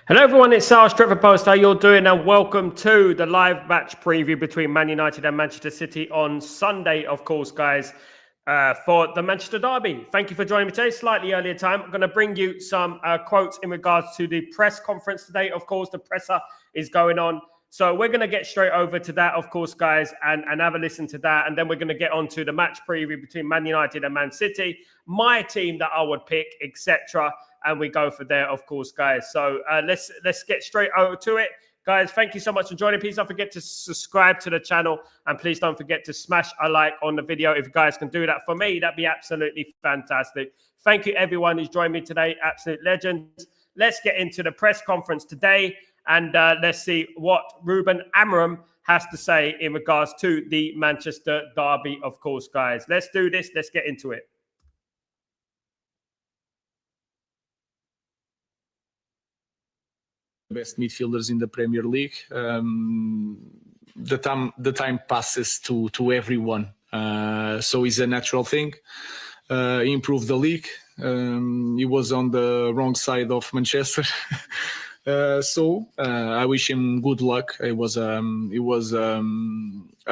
Hello everyone, it's Stretford Post. How you're doing? And welcome to the live match preview between Man United and Manchester City on Sunday, of course, guys, for the Manchester Derby. Thank you for joining me today. Slightly earlier time. I'm going to bring you some quotes in regards to the press conference today. Of course, the presser is going on. So we're going to get straight over to that, of course, guys, and have a listen to that. And then we're going to get on to the match preview between Man United and Man City, my team that I would pick, etc. And we go for there, of course, guys. So let's get straight over to it. Guys, thank you so much for joining. Please don't forget to subscribe to the channel. And please don't forget to smash a like on the video. If you guys can do that for me, that'd be absolutely fantastic. Thank you, everyone who's joined me today. Absolute legends. Let's get into the press conference today. And let's see what Ruben Amorim has to say in regards to the Manchester Derby, of course, guys. Let's do this. Let's get into it. Best midfielders in the Premier League. The time passes to everyone, so it's a natural thing. He improved the league. He was on the wrong side of Manchester, so I wish him good luck. It was a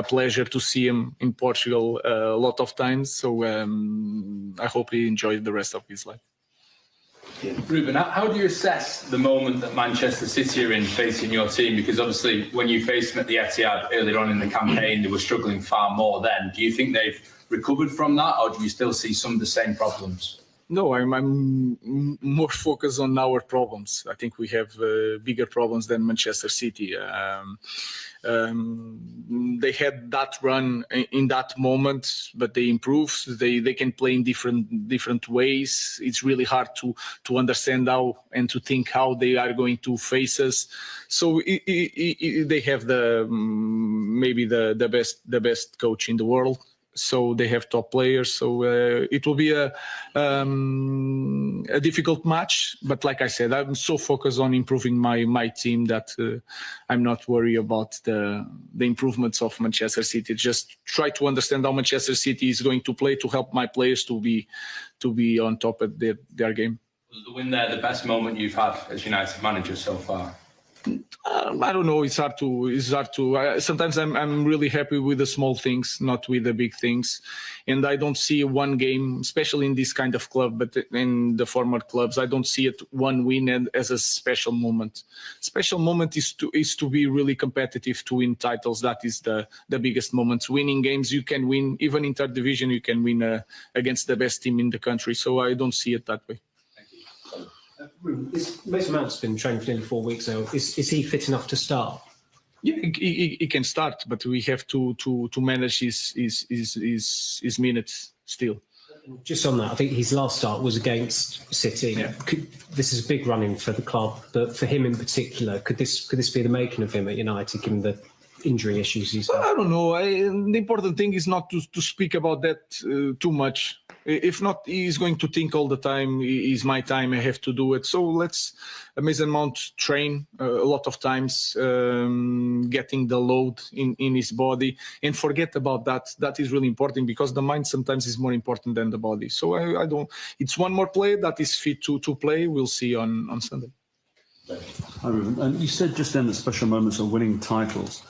pleasure to see him in Portugal a lot of times. So I hope he enjoyed the rest of his life. Ruben, how do you assess the moment that Manchester City are in facing your team? Because obviously when you faced them at the Etihad earlier on in the campaign, they were struggling far more then. Do you think they've recovered from that, or do you still see some of the same problems? No, I'm more focused on our problems. I think we have bigger problems than Manchester City. They had that run in that moment, but they improved. They can play in different ways. It's really hard to understand how and to think how they are going to face us. So they have maybe the best coach in the world. So they have top players. So it will be a difficult match. But like I said, I'm so focused on improving my team that I'm not worried about the improvements of Manchester City. Just try to understand how Manchester City is going to play to help my players to be on top of their game. Was the win there the best moment you've had as United manager so far? I don't know. It's hard to. Sometimes I'm really happy with the small things, not with the big things. And I don't see one game, especially in this kind of club, but in the former clubs, I don't see it one win as a special moment. Special moment is to be really competitive, to win titles. That is the biggest moment. Winning games, you can win even in third division. You can win against the best team in the country. So I don't see it that way. Mason Mount's been training for nearly 4 weeks now. Is he fit enough to start? Yeah, he can start, but we have to manage his minutes still. Just on that, I think his last start was against City. Yeah. This is a big run-in for the club, but for him in particular, could this be the making of him at United, given the injury issues he's had? I don't know. The important thing is not to speak about that too much. If not, he's going to think all the time, it's my time, I have to do it. So let's Mason Mount train a lot of times, getting the load in his body, and forget about that. That is really important, because the mind sometimes is more important than the body. So I don't. It's one more player that is fit to play. We'll see on Sunday. Hi, Ruben. And you said just then that special moments are winning titles.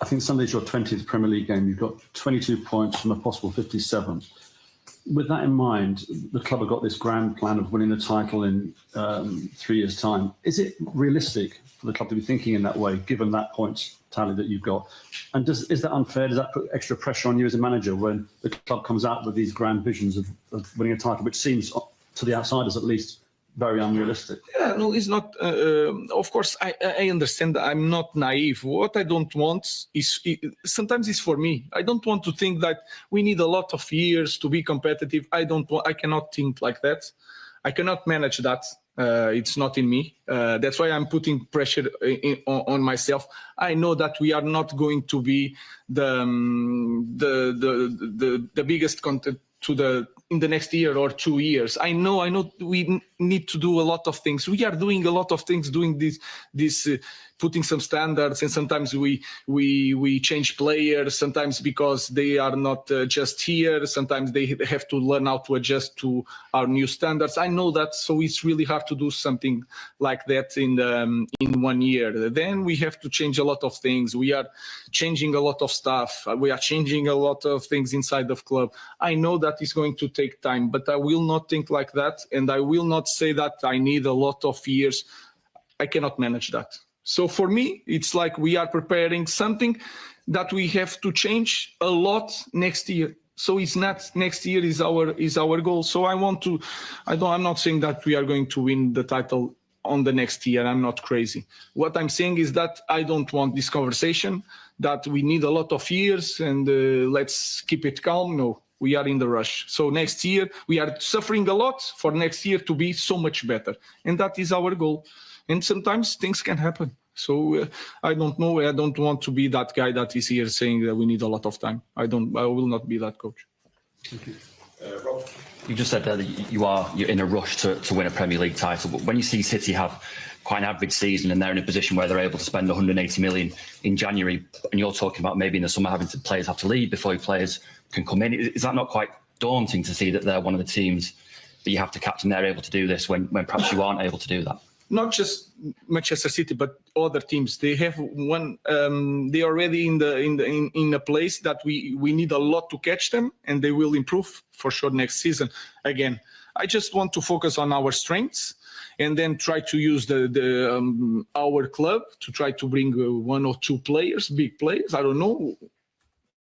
I think Sunday's your 20th Premier League game. You've got 22 points from a possible 57. With that in mind, the club have got this grand plan of winning the title in 3 years' time. Is it realistic for the club to be thinking in that way, given that points tally that you've got? And is that unfair? Does that put extra pressure on you as a manager when the club comes out with these grand visions of winning a title, which seems, to the outsiders at least, very unrealistic? Yeah, no, it's not. Of course, I understand that I'm not naive. What I don't want is, sometimes it's for me. I don't want to think that we need a lot of years to be competitive. I cannot think like that. I cannot manage that. It's not in me. That's why I'm putting pressure on myself. I know that we are not going to be the biggest content to the in the next year or 2 years. I know we need to do a lot of things. We are doing a lot of things, doing this putting some standards, and sometimes we change players, sometimes because they are not just here, sometimes they have to learn how to adjust to our new standards. I know that, so it's really hard to do something like that in 1 year. Then we have to change a lot of things. We are changing a lot of stuff. We are changing a lot of things inside the club. I know that it's going to take time, but I will not think like that, and I will not say that I need a lot of years. I cannot manage that. So for me, it's like we are preparing something that we have to change a lot next year. So it's not next year is our goal. So I'm not saying that we are going to win the title on the next year. I'm not crazy. What I'm saying is that I don't want this conversation that we need a lot of years and let's keep it calm. No, we are in the rush. So next year we are suffering a lot for next year to be so much better. And that is our goal. And sometimes things can happen. So I don't know. I don't want to be that guy that is here saying that we need a lot of time. I will not be that coach. Thank you. Rob, you just said that you're in a rush to win a Premier League title. But when you see City have quite an average season and they're in a position where they're able to spend 180 million in January, and you're talking about maybe in the summer having players have to leave before players can come in, is that not quite daunting to see that they're one of the teams that you have to captain? They're able to do this when perhaps you aren't able to do that? Not just Manchester City, but other teams. They have one. They are already in a place that we need a lot to catch them, and they will improve for sure next season. Again, I just want to focus on our strengths, and then try to use our club to try to bring 1 or 2 players, big players. I don't know.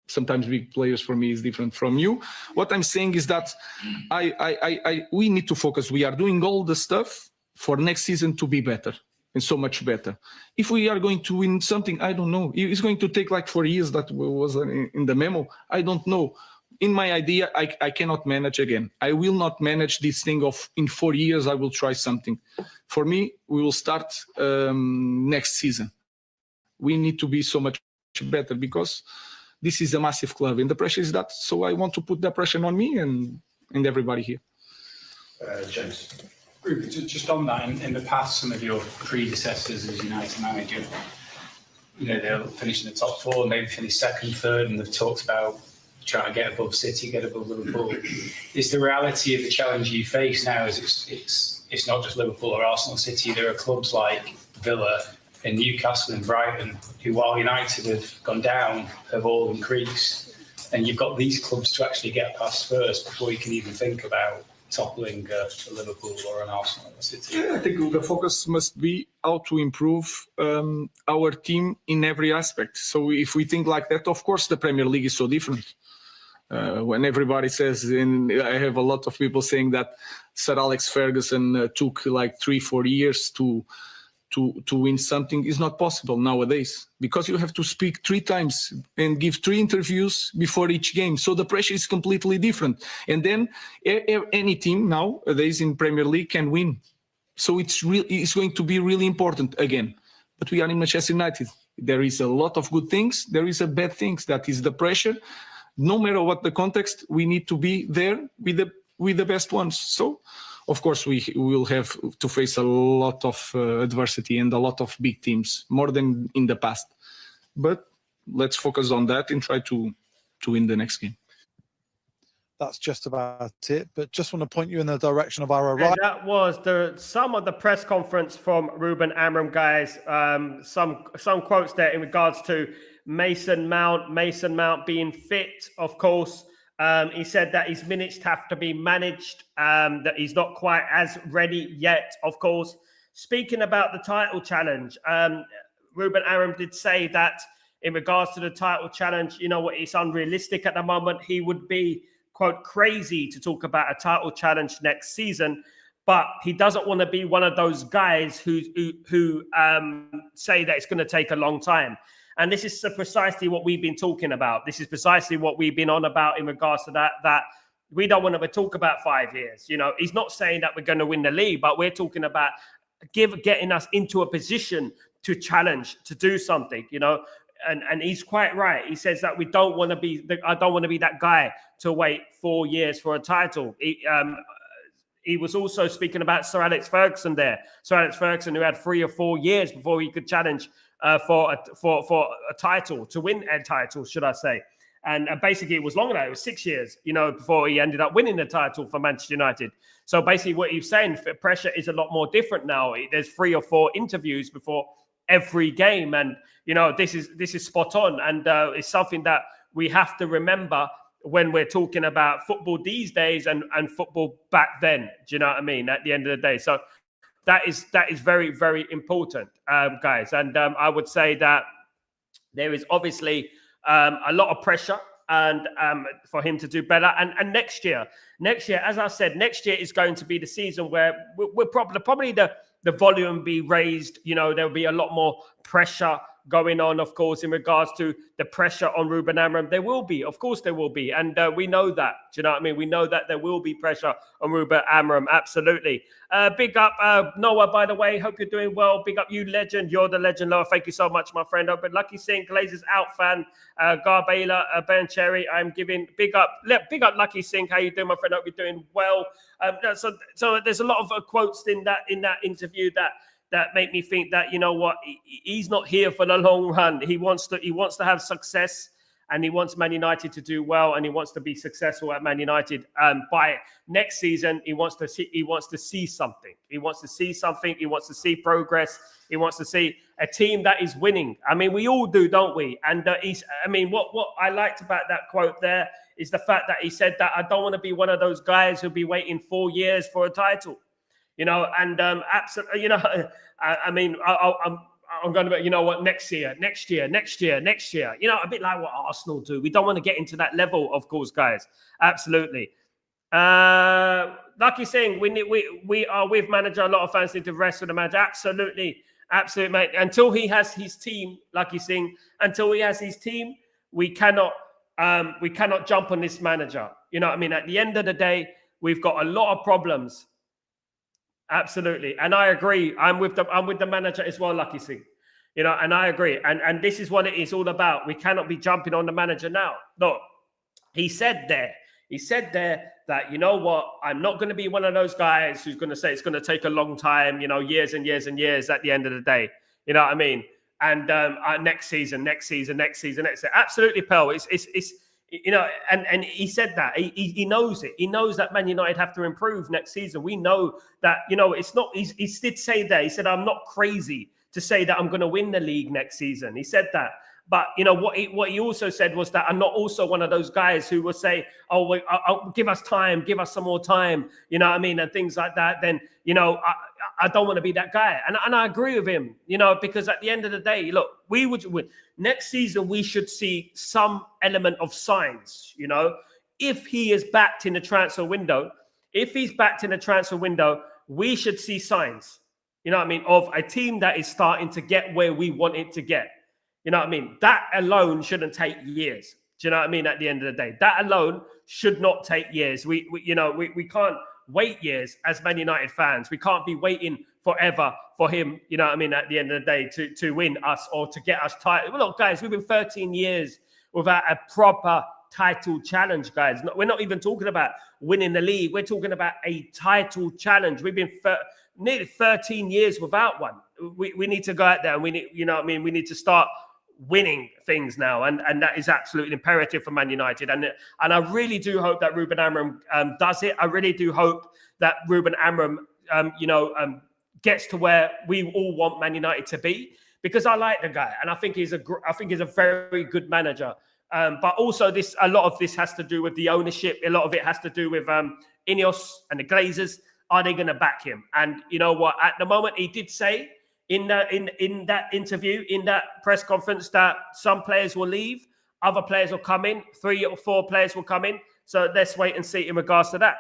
Sometimes big players for me is different from you. What I'm saying is that we need to focus. We are doing all the stuff for next season to be better and so much better. If we are going to win something, I don't know. It's going to take like 4 years. That was in the memo. I don't know. In my idea, I cannot manage again. I will not manage this thing of in 4 years, I will try something. For me, we will start next season. We need to be so much better because this is a massive club and the pressure is that. So I want to put that pressure on me and everybody here. James. Ruben, just on that, in the past, some of your predecessors as United manager, they'll finish in the top 4, maybe finish second, third, and they've talked about trying to get above City, get above Liverpool. Is the reality of the challenge you face now is it's not just Liverpool or Arsenal, City? There are clubs like Villa and Newcastle and Brighton who, while United have gone down, have all increased, and you've got these clubs to actually get past first before you can even think about toppling a Liverpool or an Arsenal or City. Yeah, I think the focus must be how to improve our team in every aspect. So if we think like that, of course, the Premier League is so different. When everybody says, and I have a lot of people saying that Sir Alex Ferguson took like 3-4 years to win something, is not possible nowadays because you have to speak 3 times and give 3 interviews before each game. So the pressure is completely different. And then any team nowadays in Premier League can win. So it's going to be really important again. But we are in Manchester United. There is a lot of good things. There is a bad things. That is the pressure. No matter what the context, we need to be there with the best ones. So of course, we will have to face a lot of adversity and a lot of big teams, more than in the past. But let's focus on that and try to win the next game. That's just about it. But just want to point you in the direction of our arrival. That was some of the press conference from Ruben Amorim, guys. Some quotes there in regards to Mason Mount being fit, of course. He said that his minutes have to be managed, that he's not quite as ready yet, of course. Speaking about the title challenge, Ruben Amorim did say that in regards to the title challenge, it's unrealistic at the moment. He would be, quote, crazy to talk about a title challenge next season, but he doesn't want to be one of those guys who say that it's going to take a long time. And this is precisely what we've been talking about. This is precisely what we've been on about in regards to that we don't want to talk about 5 years. He's not saying that we're going to win the league, but we're talking about getting us into a position to challenge, to do something. and he's quite right. He says that we don't want to be. I don't want to be that guy to wait 4 years for a title. He was also speaking about Sir Alex Ferguson there. Sir Alex Ferguson, who had 3 or 4 years before he could challenge for a title, to win a title, should I say. And basically, it was longer than that. It was 6 years, before he ended up winning the title for Manchester United. So basically, what he's saying, pressure is a lot more different now. There's 3 or 4 interviews before every game. And, this is spot on. And it's something that we have to remember when we're talking about football these days and football back then. Do you know what I mean? At the end of the day. So that is very, very important, guys. And I would say that there is obviously a lot of pressure and for him to do better. And next year, as I said, next year is going to be the season where we're probably the volume be raised. There'll be a lot more pressure going on, of course, in regards to the pressure on Ruben Amorim. There will be, of course, there will be. And we know that. Do you know what I mean? We know that there will be pressure on Ruben Amorim. Absolutely. Big up, Noah, by the way. Hope you're doing well. Big up you, legend. You're the legend, Noah. Thank you so much, my friend. But Lucky Singh, Glazers out fan. Garbela, Ben Cherry. I'm giving big up Lucky Singh. How you doing, my friend? Hope you're doing well. So there's a lot of quotes in that interview that make me think that, he's not here for the long run. He wants to have success, and he wants Man United to do well, and he wants to be successful at Man United. By next season, he wants to see something. He wants to see something. He wants to see progress. He wants to see a team that is winning. I mean, we all do, don't we? And what I liked about that quote there is the fact that he said that I don't want to be one of those guys who'll be waiting 4 years for a title. Absolutely. I'm going to, next year. A bit like what Arsenal do. We don't want to get into that level, of course, guys. Absolutely. Lucky Singh, we are with manager. A lot of fans need to rest with the manager. Absolutely, mate. Until he has his team, Lucky Singh. Until he has his team, we cannot jump on this manager. You know what I mean? At the end of the day, we've got a lot of problems. Absolutely. And I agree. I'm with the manager as well, Lucky Singh. And I agree. And this is what it is all about. We cannot be jumping on the manager now. No. He said there that, you know what, I'm not going to be one of those guys who's going to say it's going to take a long time, years and years and years at the end of the day. You know what I mean? And next season. Absolutely, Pearl. It's and he said that he knows it. He knows that Man United have to improve next season. We know that, it's not, he did say that. He said, I'm not crazy to say that I'm going to win the league next season. He said that. But, what he also said was that I'm not also one of those guys who will say, oh, wait, I'll give us time, give us some more time, you know what I mean? And things like that. Then, I don't want to be that guy. And I agree with him, because at the end of the day, look, next season, we should see some element of signs, if he is backed in the transfer window, we should see signs, of a team that is starting to get where we want it to get. You know what I mean? That alone shouldn't take years. Do you know what I mean? At the end of the day, that alone should not take years. We can't wait years as Man United fans. We can't be waiting forever for him, you know what I mean, at the end of the day to win us or to get us title. Well, look, guys, we've been 13 years without a proper title challenge, guys. We're not even talking about winning the league. We're talking about a title challenge. We've been nearly 13 years without one. We need to go out there and we need to start winning things now, and that is absolutely imperative for Man United. And I really do hope that Ruben Amorim does it. I really do hope that Ruben Amorim, gets to where we all want Man United to be, because I like the guy and I think he's a very good manager. But also a lot of this has to do with the ownership. A lot of it has to do with Ineos and the Glazers. Are they going to back him? And you know what? At the moment, he did say in that interview, in that press conference, that some players will leave, other players will come in, 3 or 4 players will come in. So let's wait and see in regards to that.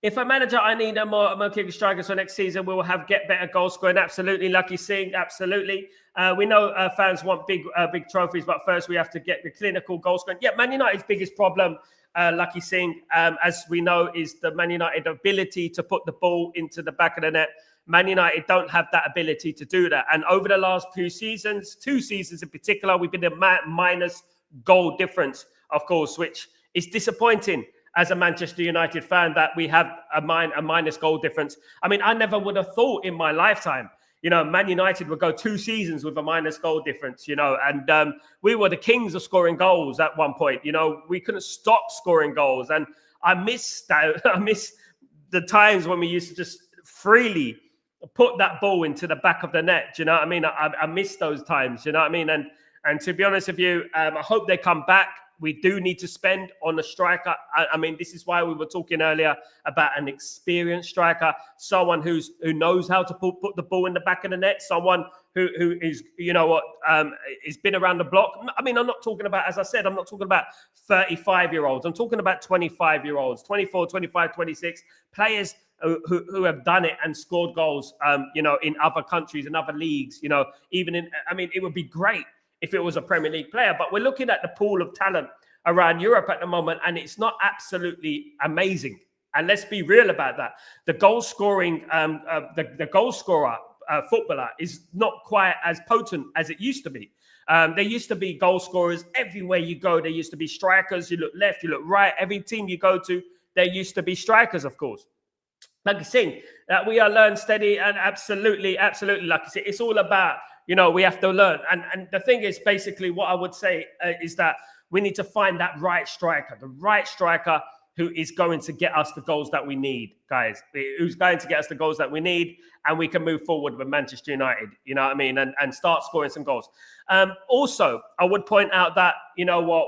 If a manager, I need a more kicking strikers for next season, we will get better goal scoring. Absolutely, Lucky Singh. Absolutely. We know fans want big trophies, but first we have to get the clinical goal scoring. Yeah, Man United's biggest problem, Lucky Singh, as we know, is the Man United ability to put the ball into the back of the net. Man United don't have that ability to do that. And over the last 2 seasons in particular, we've been a minus goal difference, of course, which is disappointing as a Manchester United fan that we have a minus goal difference. I mean, I never would have thought in my lifetime, Man United would go 2 seasons with a minus goal difference, and we were the kings of scoring goals at one point. We couldn't stop scoring goals. And I miss that. I miss the times when we used to just freely put that ball into the back of the net. Do you know what I mean? I miss those times. You know what I mean? And to be honest with you, I hope they come back. We do need to spend on a striker. I mean, this is why we were talking earlier about an experienced striker, someone who knows how to put the ball in the back of the net, someone who is, has been around the block. I mean, I'm not talking about, as I said, I'm not talking about 35-year-olds. I'm talking about 25-year-olds, 24, 25, 26, players who have done it and scored goals, in other countries and other leagues, it would be great if it was a Premier League player. But we're looking at the pool of talent around Europe at the moment, and it's not absolutely amazing. And let's be real about that. The goal scoring, the goal scorer footballer is not quite as potent as it used to be. There used to be goal scorers everywhere you go. There used to be strikers. You look left, you look right. Every team you go to, there used to be strikers, of course. Like I said, that we are learn steady and absolutely. Like I said, it's all about, we have to learn. And the thing is, basically, what I would say is that we need to find that right striker, the right striker who is going to get us the goals that we need, guys, who's going to get us the goals that we need, and we can move forward with Manchester United, you know what I mean, and start scoring some goals. Also, I would point out that,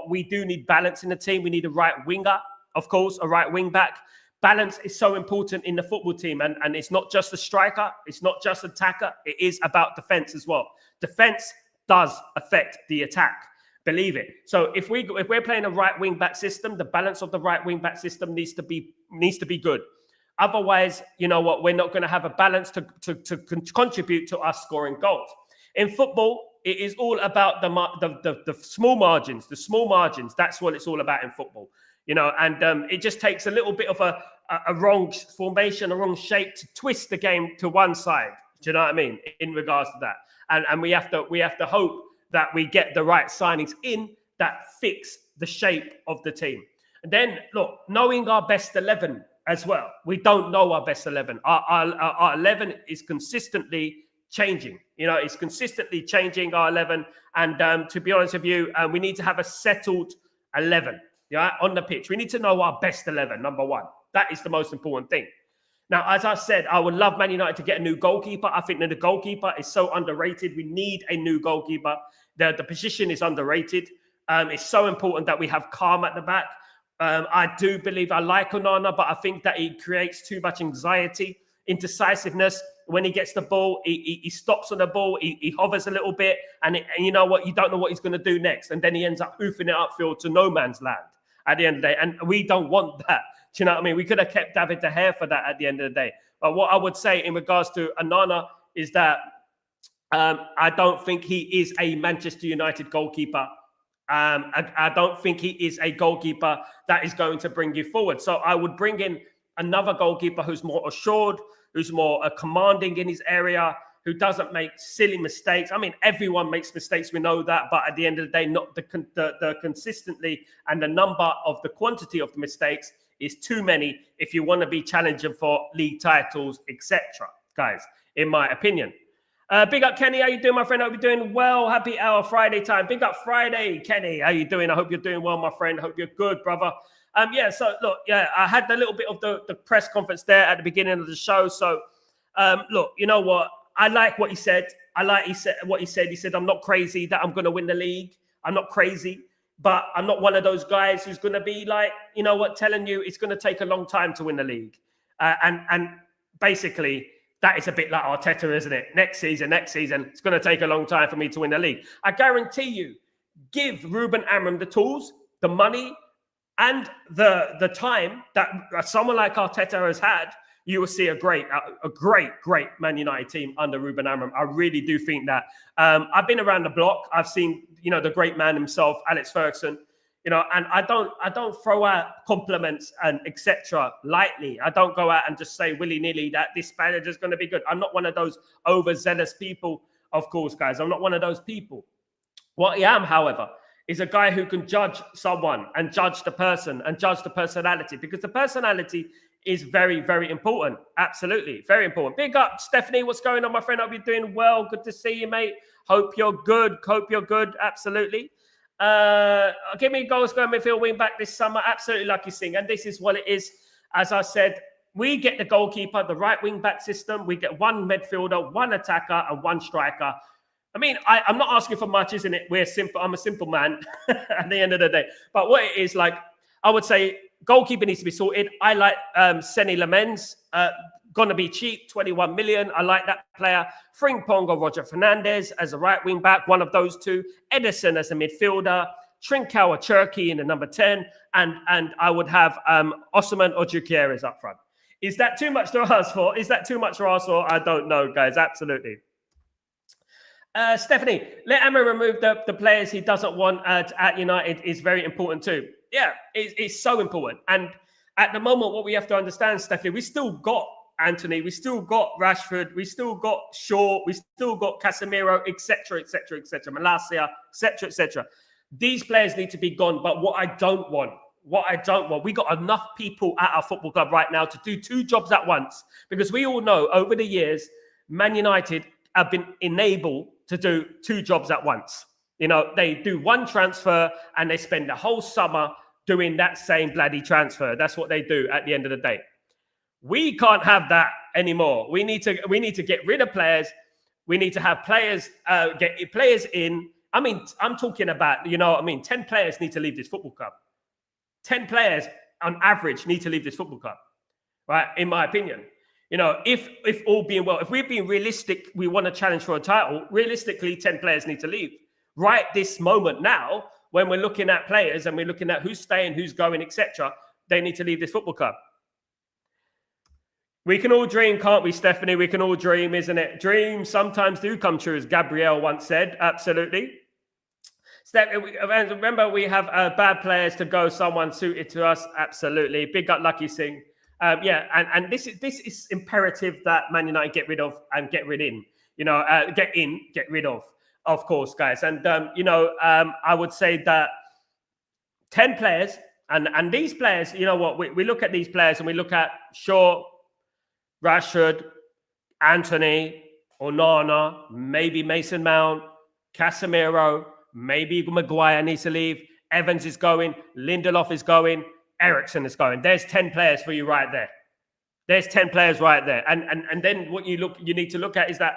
we do need balance in the team. We need a right winger, of course, a right wing back. Balance is so important in the football team, and it's not just the striker, it's not just attacker, it is about defense as well. Defense does affect the attack, believe it. So if we're playing a right wing back system, the balance of the right wing back system needs to be good. Otherwise, we're not going to have a balance to contribute to us scoring goals. In football, it is all about the small margins. The small margins, that's what it's all about in football. And it just takes a little bit of a wrong formation, a wrong shape to twist the game to one side. Do you know what I mean? In regards to that, and we have to hope that we get the right signings in that fix the shape of the team. And then look, knowing our best 11 as well. We don't know our best 11. Our 11 is consistently changing. It's consistently changing our 11. And to be honest with you, we need to have a settled 11. On the pitch. We need to know our best 11, number one. That is the most important thing. Now, as I said, I would love Man United to get a new goalkeeper. I think that the goalkeeper is so underrated. We need a new goalkeeper. The position is underrated. It's so important that we have calm at the back. I do believe I like Onana, but I think that he creates too much anxiety, indecisiveness. When he gets the ball, he stops on the ball, he hovers a little bit, and you know what? You don't know what he's going to do next. And then he ends up hoofing it upfield to no man's land at the end of the day. And we don't want that. Do you know what I mean? We could have kept David De Gea for that at the end of the day. But what I would say in regards to Onana is that I don't think he is a Manchester United goalkeeper. I don't think he is a goalkeeper that is going to bring you forward. So I would bring in another goalkeeper who's more assured, who's more commanding in his area, who doesn't make silly mistakes. I mean, everyone makes mistakes, we know that, but at the end of the day, not the consistently, and the number of the quantity of the mistakes is too many if you want to be challenging for league titles, etc. Guys, in my opinion. Big up, Kenny. How you doing, my friend? I hope you're doing well. Happy hour Friday time. Big up Friday, Kenny. How you doing? I hope you're doing well, my friend. Hope you're good, brother. So look, I had a little bit of the press conference there at the beginning of the show. So look, you know what? I like what he said. What he said. He said, I'm not crazy that I'm going to win the league. I'm not crazy, but I'm not one of those guys who's going to be like, you know what, telling you it's going to take a long time to win the league. And basically, that is a bit like Arteta, isn't it? Next season, it's going to take a long time for me to win the league. I guarantee you, give Ruben Amorim the tools, the money, and the time that someone like Arteta has had, you will see a great Man United team under Ruben Amorim. I really do think that. I've been around the block. I've seen, the great man himself, Alex Ferguson. You know, and I don't throw out compliments and etc. lightly. I don't go out and just say willy-nilly that this manager is going to be good. I'm not one of those overzealous people, of course, guys. I'm not one of those people. What I am, however, is a guy who can judge someone and judge the person and judge the personality, because the personality is very, very important. Absolutely. Very important. Big up, Stephanie. What's going on, my friend? Hope you're doing well. Good to see you, mate. Hope you're good. Hope you're good. Absolutely. Give me goals going midfield wing back this summer. Absolutely, Lucky Singh. And this is what it is. As I said, we get the goalkeeper, the right wing back system. We get one midfielder, one attacker, and one striker. I mean, I'm not asking for much, isn't it? We're simple. I'm a simple man at the end of the day. But what it is, like, I would say goalkeeper needs to be sorted. I like Seni Lamens. Going to be cheap, 21 million. I like that player. Frimpong or Roger Fernandez as a right wing back, one of those two. Edison as a midfielder. Trincao or Cherky in the number 10. And I would have Osman or Gutierrez up front. Is that too much to ask for? Is that too much to ask for? I don't know, guys. Absolutely. Stephanie, let Emma remove the players he doesn't want at United is very important too. Yeah, it's so important. And at the moment, what we have to understand, Stephanie, we still got Anthony, we still got Rashford, we still got Shaw, we still got Casemiro, etc., Malacia, etc. These players need to be gone. But what I don't want, we got enough people at our football club right now to do two jobs at once. Because we all know over the years, Man United have been enabled to do two jobs at once. You know, they do one transfer and they spend the whole summer doing that same bloody transfer. That's what they do at the end of the day. We can't have that anymore. We need to get rid of players. We need to have players, get players in. I mean, I'm talking about, 10 players need to leave this football club. 10 players on average need to leave this football club, right? In my opinion. You know, if all being well, if we're being realistic, we want to challenge for a title, realistically, 10 players need to leave. Right this moment now, when we're looking at players and we're looking at who's staying, who's going, etc., they need to leave this football club. We can all dream, can't we, Stephanie? We can all dream, isn't it? Dreams sometimes do come true, as Gabrielle once said. Absolutely. Remember, we have bad players to go, someone suited to us. Absolutely. Big up Lucky Singh. And this is imperative that Man United get rid of and get rid in. Get rid of course, guys. And I would say that 10 players and these players. You know what? We look at these players and we look at Shaw, Rashford, Anthony, Onana, maybe Mason Mount, Casemiro, maybe Maguire needs to leave. Evans is going. Lindelof is going. Eriksen is going. There's 10 players for you right there. There's 10 players right there. And then what you need to look at is that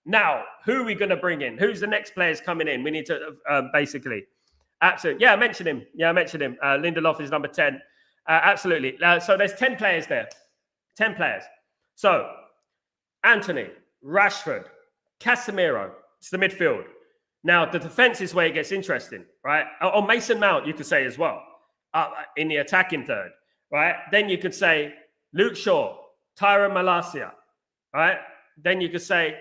now, who are we going to bring in? Who's the next players coming in? We need to basically. Absolutely. Yeah, I mentioned him. Lindelof is number 10. Absolutely. So there's 10 players there. 10 players. So Anthony, Rashford, Casemiro. It's the midfield. Now, the defense is where it gets interesting, right? Or Mason Mount, you could say as well. In the attacking third, right? Then you could say Luke Shaw, Tyrone Malacia, right? Then you could say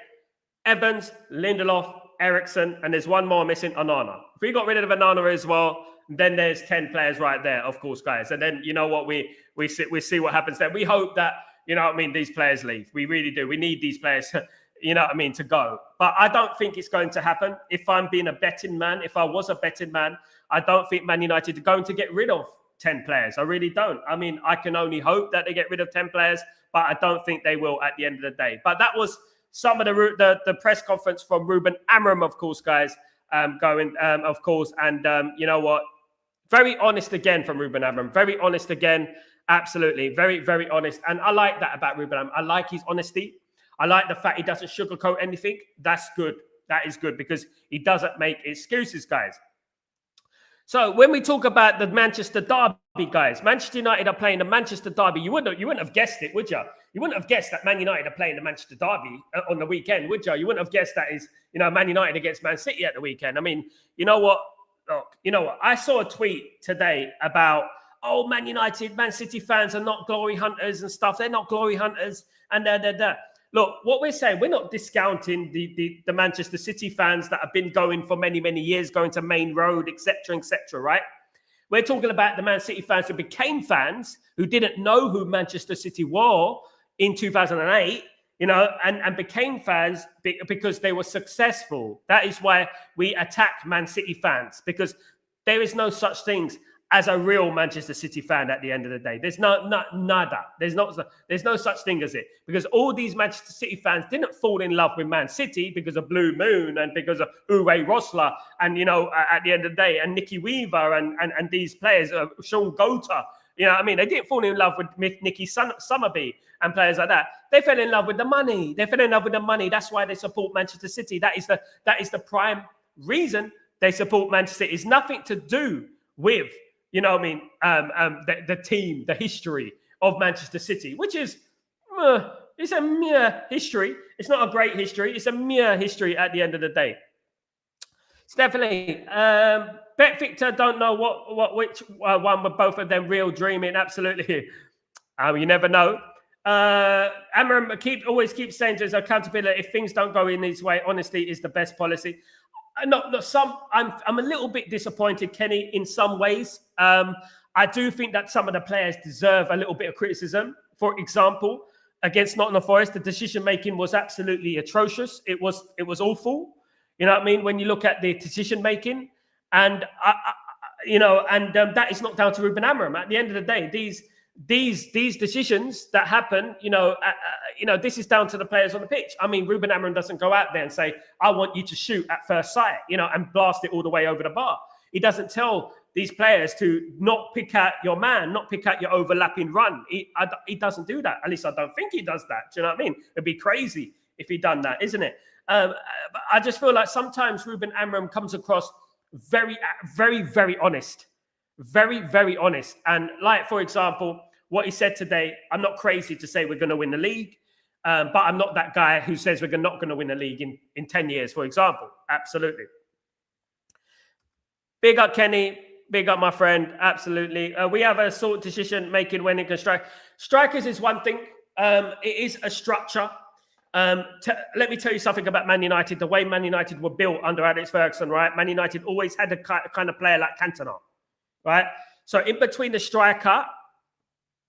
Evans, Lindelof, Eriksen, and there's one more missing, Onana. If we got rid of Onana as well, then there's 10 players right there, of course, guys. And then you know what, we see what happens there. We hope that, these players leave. We really do. We need these players, to go. But I don't think it's going to happen. If I'm being a betting man, if I was a betting man, I don't think Man United are going to get rid of 10 players. I really don't. I mean, I can only hope that they get rid of 10 players, but I don't think they will at the end of the day. But that was some of the press conference from Ruben Amorim, of course, guys, of course. And you know what? Very honest again from Ruben Amorim. Very honest again. Absolutely. Very, very honest. And I like that about Ruben Amorim. I like his honesty. I like the fact he doesn't sugarcoat anything. That's good. That is good because he doesn't make excuses, guys. So when we talk about the Manchester derby, guys, Manchester United are playing the Manchester derby. You wouldn't have guessed it, would you? You wouldn't have guessed that Man United are playing the Manchester derby on the weekend, would you? You wouldn't have guessed that is, Man United against Man City at the weekend. I mean, you know what? Look, you know what? I saw a tweet today about, Man United, Man City fans are not glory hunters and stuff. They're not glory hunters and da. Look, what we're saying, we're not discounting the Manchester City fans that have been going for many, many years, going to Main Road, etc., right? We're talking about the Man City fans who became fans, who didn't know who Manchester City were in 2008, and became fans because they were successful. That is why we attack Man City fans, because there is no such things as a real Manchester City fan at the end of the day. There's nada. There's no such thing as it, because all these Manchester City fans didn't fall in love with Man City because of Blue Moon and because of Uwe Rosler and at the end of the day, and Nicky Weaver and these players, Sean Gota. They didn't fall in love with Nicky Summerby and players like that. They fell in love with the money. That's why they support Manchester City. That is the prime reason they support Manchester City. It's nothing to do with the team, the history of Manchester City, which is it's a mere history. It's not a great history. It's a mere history at the end of the day. Stephanie, Bet Victor, don't know which one were both of them real dreaming. Absolutely. You never know. Amram always keeps saying there's accountability. If things don't go in this way, honesty is the best policy. I'm a little bit disappointed, Kenny, in some ways. I do think that some of the players deserve a little bit of criticism. For example, against Nottingham Forest, the decision making was absolutely atrocious. It was awful. You know what I mean? When you look at the decision making, and that is not down to Ruben Amorim. At the end of the day, these decisions that happen, this is down to the players on the pitch. I mean, Ruben Amorim doesn't go out there and say, I want you to shoot at first sight, and blast it all the way over the bar. He doesn't tell these players to not pick out your man, not pick out your overlapping run. He doesn't do that. At least I don't think he does that. Do you know what I mean? It'd be crazy if he done that, isn't it? But I just feel like sometimes Ruben Amorim comes across very, very, very honest. Very, very honest. And like, for example, what he said today, I'm not crazy to say we're going to win the league, but I'm not that guy who says we're not going to win the league in 10 years, for example. Absolutely. Big up, Kenny. Big up, my friend. Absolutely. We have a sort of decision making when it can strike. Strikers is one thing. It is a structure. Let me tell you something about Man United. The way Man United were built under Alex Ferguson, right? Man United always had a kind of player like Cantona, right? So in between the striker,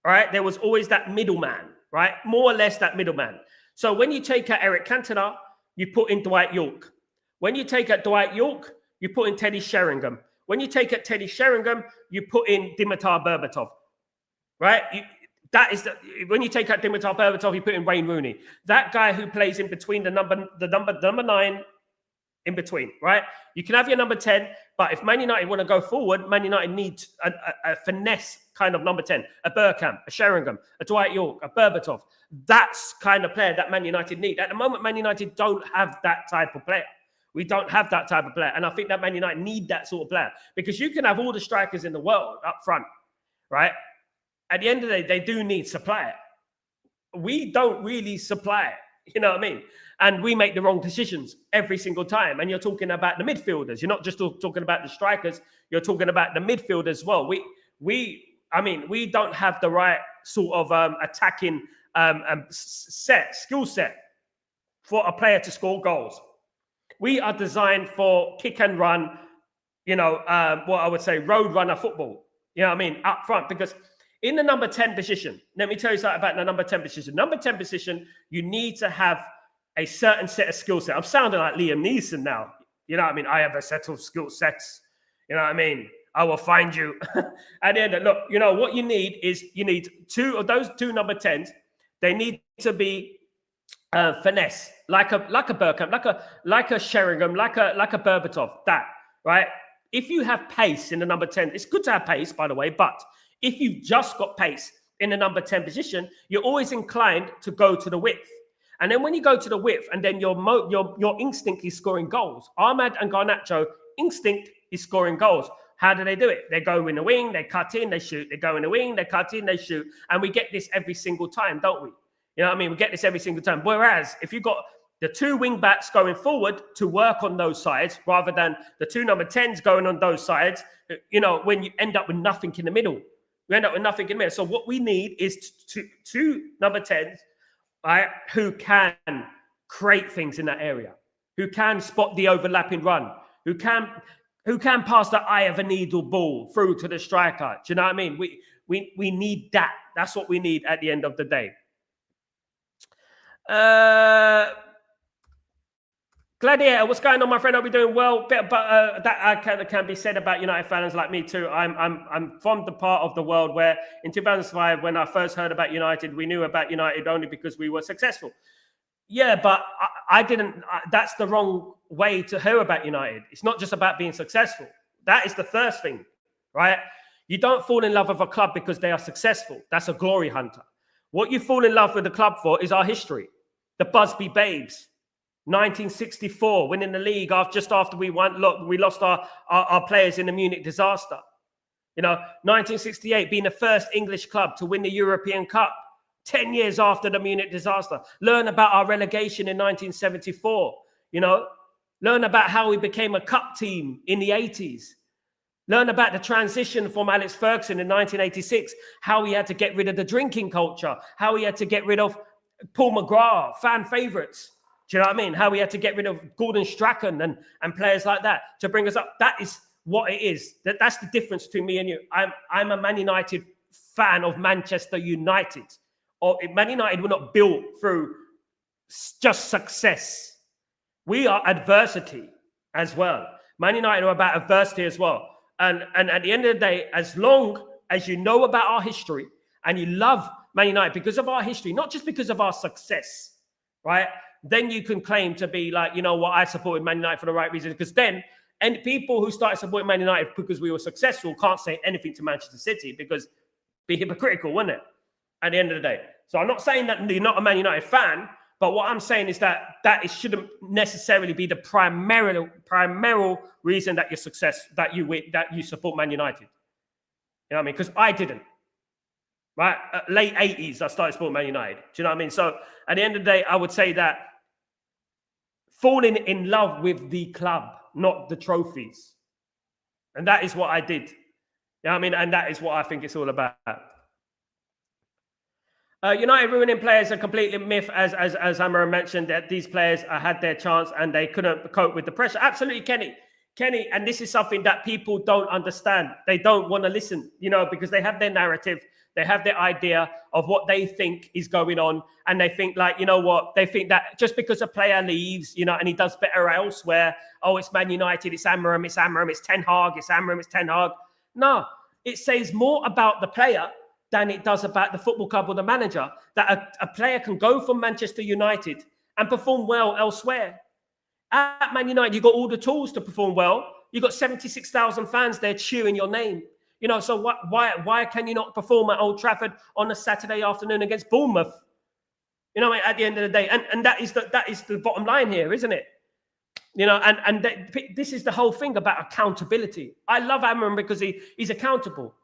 right, there was always that middleman, right? More or less that middleman. So when you take out Eric Cantona, you put in Dwight York. When you take out Dwight York, you put in Teddy Sheringham. When you take out Teddy Sheringham, you put in Dimitar Berbatov, right? When you take out Dimitar Berbatov, you put in Wayne Rooney. That guy who plays in between the number 9 in between, right? You can have your number 10, but if Man United want to go forward, Man United needs a finesse kind of number 10, a Bergkamp, a Sheringham, a Dwight York, a Berbatov. That's kind of player that Man United need. At the moment, Man United don't have that type of player. We don't have that type of player. And I think that Man United need that sort of player, because you can have all the strikers in the world up front, right? At the end of the day, they do need supply. We don't really supply it, you know what I mean? And we make the wrong decisions every single time. And you're talking about the midfielders. You're not just talking about the strikers. You're talking about the midfielders as well. We don't have the right sort of attacking skill set for a player to score goals. We are designed for kick and run, what I would say, road runner football. You know what I mean? Up front, because in the number 10 position, let me tell you something about the number 10 position. Number 10 position, you need to have a certain set of skill set. I'm sounding like Liam Neeson now. You know what I mean? I have a set of skill sets. You know what I mean? I will find you. At the end, look, what you need is two of those two number 10s. They need to be finesse, like a Bergkamp, like a Sheringham, like a Berbatov. That, right? If you have pace in the number 10, it's good to have pace, by the way, but if you've just got pace in the number 10 position, you're always inclined to go to the width. And then when you go to the width, and then your instinct is scoring goals. Ahmad and Garnacho, instinct is scoring goals. How do they do it? They go in the wing, they cut in, they shoot. They go in the wing, they cut in, they shoot. And we get this every single time, don't we? You know what I mean? We get this every single time. Whereas if you've got the two wing backs going forward to work on those sides, rather than the two number 10s going on those sides, when you end up with nothing in the middle. We end up with nothing in the middle. So what we need is two number 10s, right, who can create things in that area, who can spot the overlapping run, who can who can pass the eye of a needle ball through to the striker. Do you know what I mean? We need that. That's what we need at the end of the day. Gladiator, what's going on, my friend? Are we doing well? But that can be said about United fans like me too. I'm from the part of the world where in 2005, when I first heard about United, we knew about United only because we were successful. Yeah, but I didn't. That's the wrong way to hear about United. It's not just about being successful. That is the first thing, right? You don't fall in love with a club because they are successful. That's a glory hunter. What you fall in love with the club for is our history. The Busby Babes, 1964, winning the league just after we won. Look, we lost our players in the Munich disaster. 1968 being the first English club to win the European Cup. 10 years after the Munich disaster. Learn about our relegation in 1974. Learn about how we became a cup team in the 80s. Learn about the transition from Alex Ferguson in 1986, how he had to get rid of the drinking culture, how he had to get rid of Paul McGrath, fan favourites. Do you know what I mean? How we had to get rid of Gordon Strachan and players like that to bring us up. That is what it is. That's the difference between me and you. I'm a Man United fan of Manchester United. Man United were not built through just success. We are adversity as well. Man United are about adversity as well. And at the end of the day, as long as you know about our history and you love Man United because of our history, not just because of our success, right? Then you can claim to be like, I supported Man United for the right reason. Because then, and people who started supporting Man United because we were successful can't say anything to Manchester City because it'd be hypocritical, wouldn't it? At the end of the day. So I'm not saying that you're not a Man United fan, but what I'm saying is that it shouldn't necessarily be the primary reason that you support Man United. You know what I mean? Because I didn't. Right? Late 80s, I started supporting Man United. Do you know what I mean? So at the end of the day, I would say that falling in love with the club, not the trophies. And that is what I did. You know what I mean? And that is what I think it's all about. United ruining players are completely myth, as Amara mentioned, that these players had their chance and they couldn't cope with the pressure. Absolutely, Kenny, and this is something that people don't understand. They don't want to listen, because they have their narrative, they have their idea of what they think is going on, and they think they think that just because a player leaves, and he does better elsewhere, it's Man United, it's Amram, it's Ten Hag, it's Amram, it's Ten Hag. No, it says more about the player than it does about the football club or the manager, that a player can go from Manchester United and perform well elsewhere. At Man United, you've got all the tools to perform well. You've got 76,000 fans there cheering your name. So why can you not perform at Old Trafford on a Saturday afternoon against Bournemouth? At the end of the day, and that is the bottom line here, isn't it? This is the whole thing about accountability. I love Amram because he's accountable.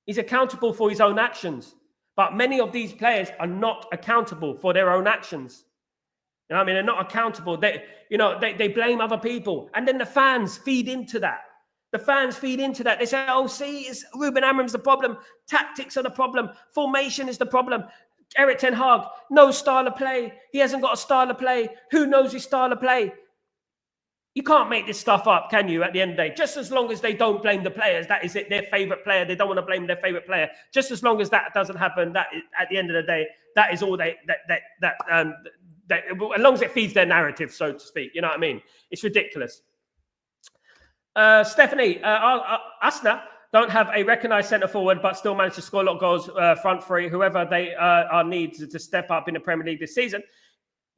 He's accountable for his own actions. But many of these players are not accountable for their own actions. They're not accountable. They blame other people. And then the fans feed into that. They say, it's Ruben Amram's the problem. Tactics are the problem. Formation is the problem. Erik Ten Hag, no style of play. He hasn't got a style of play. Who knows his style of play? You can't make this stuff up, can you, at the end of the day? Just as long as they don't blame the players, that is it, their favourite player. They don't want to blame their favourite player. Just as long as that doesn't happen, that is, at the end of the day, that is all as long as it feeds their narrative, so to speak. You know what I mean? It's ridiculous. Stephanie, Asna don't have a recognised centre forward, but still manage to score a lot of goals front three. Whoever they are need to step up in the Premier League this season.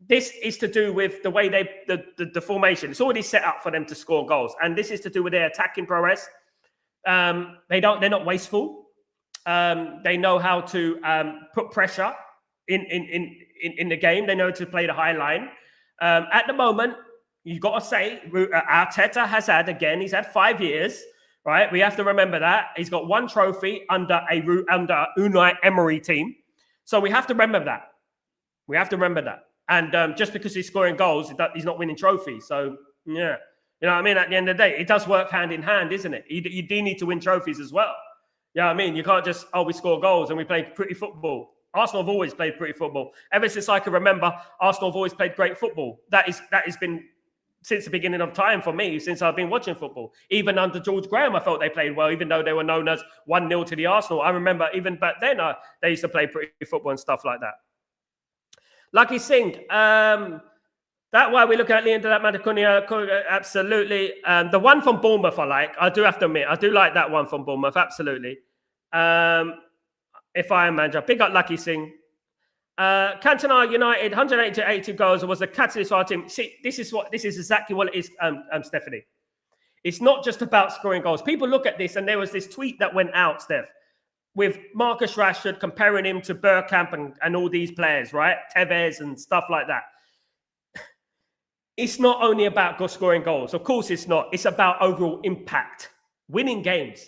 This is to do with the way the formation. It's already set up for them to score goals, and this is to do with their attacking prowess. They're not wasteful. They know how to put pressure in the game. They know to play the high line. At the moment, you've got to say Arteta has he's had 5 years, right? We have to remember that he's got one trophy under Unai Emery team, so we have to remember that. And just because he's scoring goals, he's not winning trophies. So, yeah. You know what I mean? At the end of the day, it does work hand in hand, isn't it? You do need to win trophies as well. You know what I mean? You can't just, we score goals and we play pretty football. Arsenal have always played pretty football. Ever since I can remember, Arsenal have always played great football. That has been since the beginning of time for me, since I've been watching football. Even under George Graham, I felt they played well, even though they were known as 1-0 to the Arsenal. I remember even back then, they used to play pretty football and stuff like that. Lucky Singh, that why we look at the end of that Madakunia, absolutely. The one from Bournemouth I like. I do have to admit, I do like that one from Bournemouth, absolutely. If I am manager, big up Lucky Singh. Cantona United, 180 to 80 goals, was a catalyst for our team. See, this is exactly what it is, Stephanie. It's not just about scoring goals. People look at this, and there was this tweet that went out, Steph, with Marcus Rashford comparing him to Bergkamp and all these players, right? Tevez and stuff like that. It's not only about scoring goals. Of course it's not. It's about overall impact, winning games.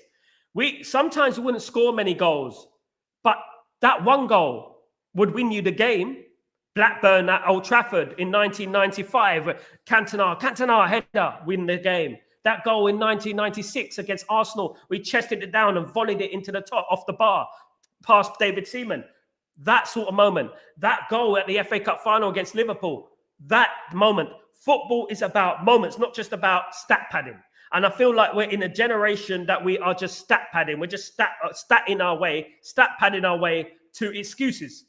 Sometimes we wouldn't score many goals, but that one goal would win you the game. Blackburn at Old Trafford in 1995, Cantona header, win the game. That goal in 1996 against Arsenal, we chested it down and volleyed it into the top, off the bar, past David Seaman. That sort of moment. That goal at the FA Cup final against Liverpool, that moment. Football is about moments, not just about stat padding. And I feel like we're in a generation that we are just stat padding. We're just stat padding our way to excuses.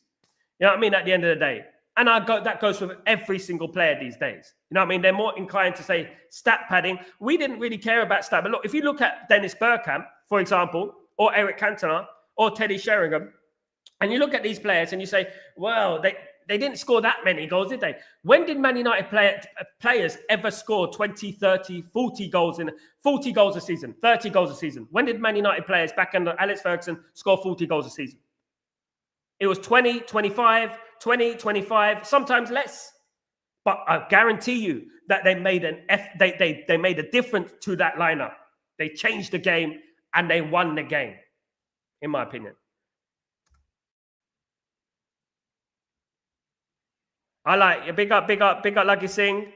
You know what I mean? At the end of the day. And that goes with every single player these days. You know what I mean? They're more inclined to say stat padding. We didn't really care about stat. But look, if you look at Dennis Bergkamp, for example, or Eric Cantona, or Teddy Sheringham, and you look at these players and you say, well, they didn't score that many goals, did they? When did Man United players ever score 20, 30, 40 goals a season, 30 goals a season? When did Man United players back under Alex Ferguson score 40 goals a season? It was 20, 25, 20, 25, sometimes less. But I guarantee you that they made they made a difference to that lineup. They changed the game and they won the game, in my opinion. I like you. Big up Lucky Singh.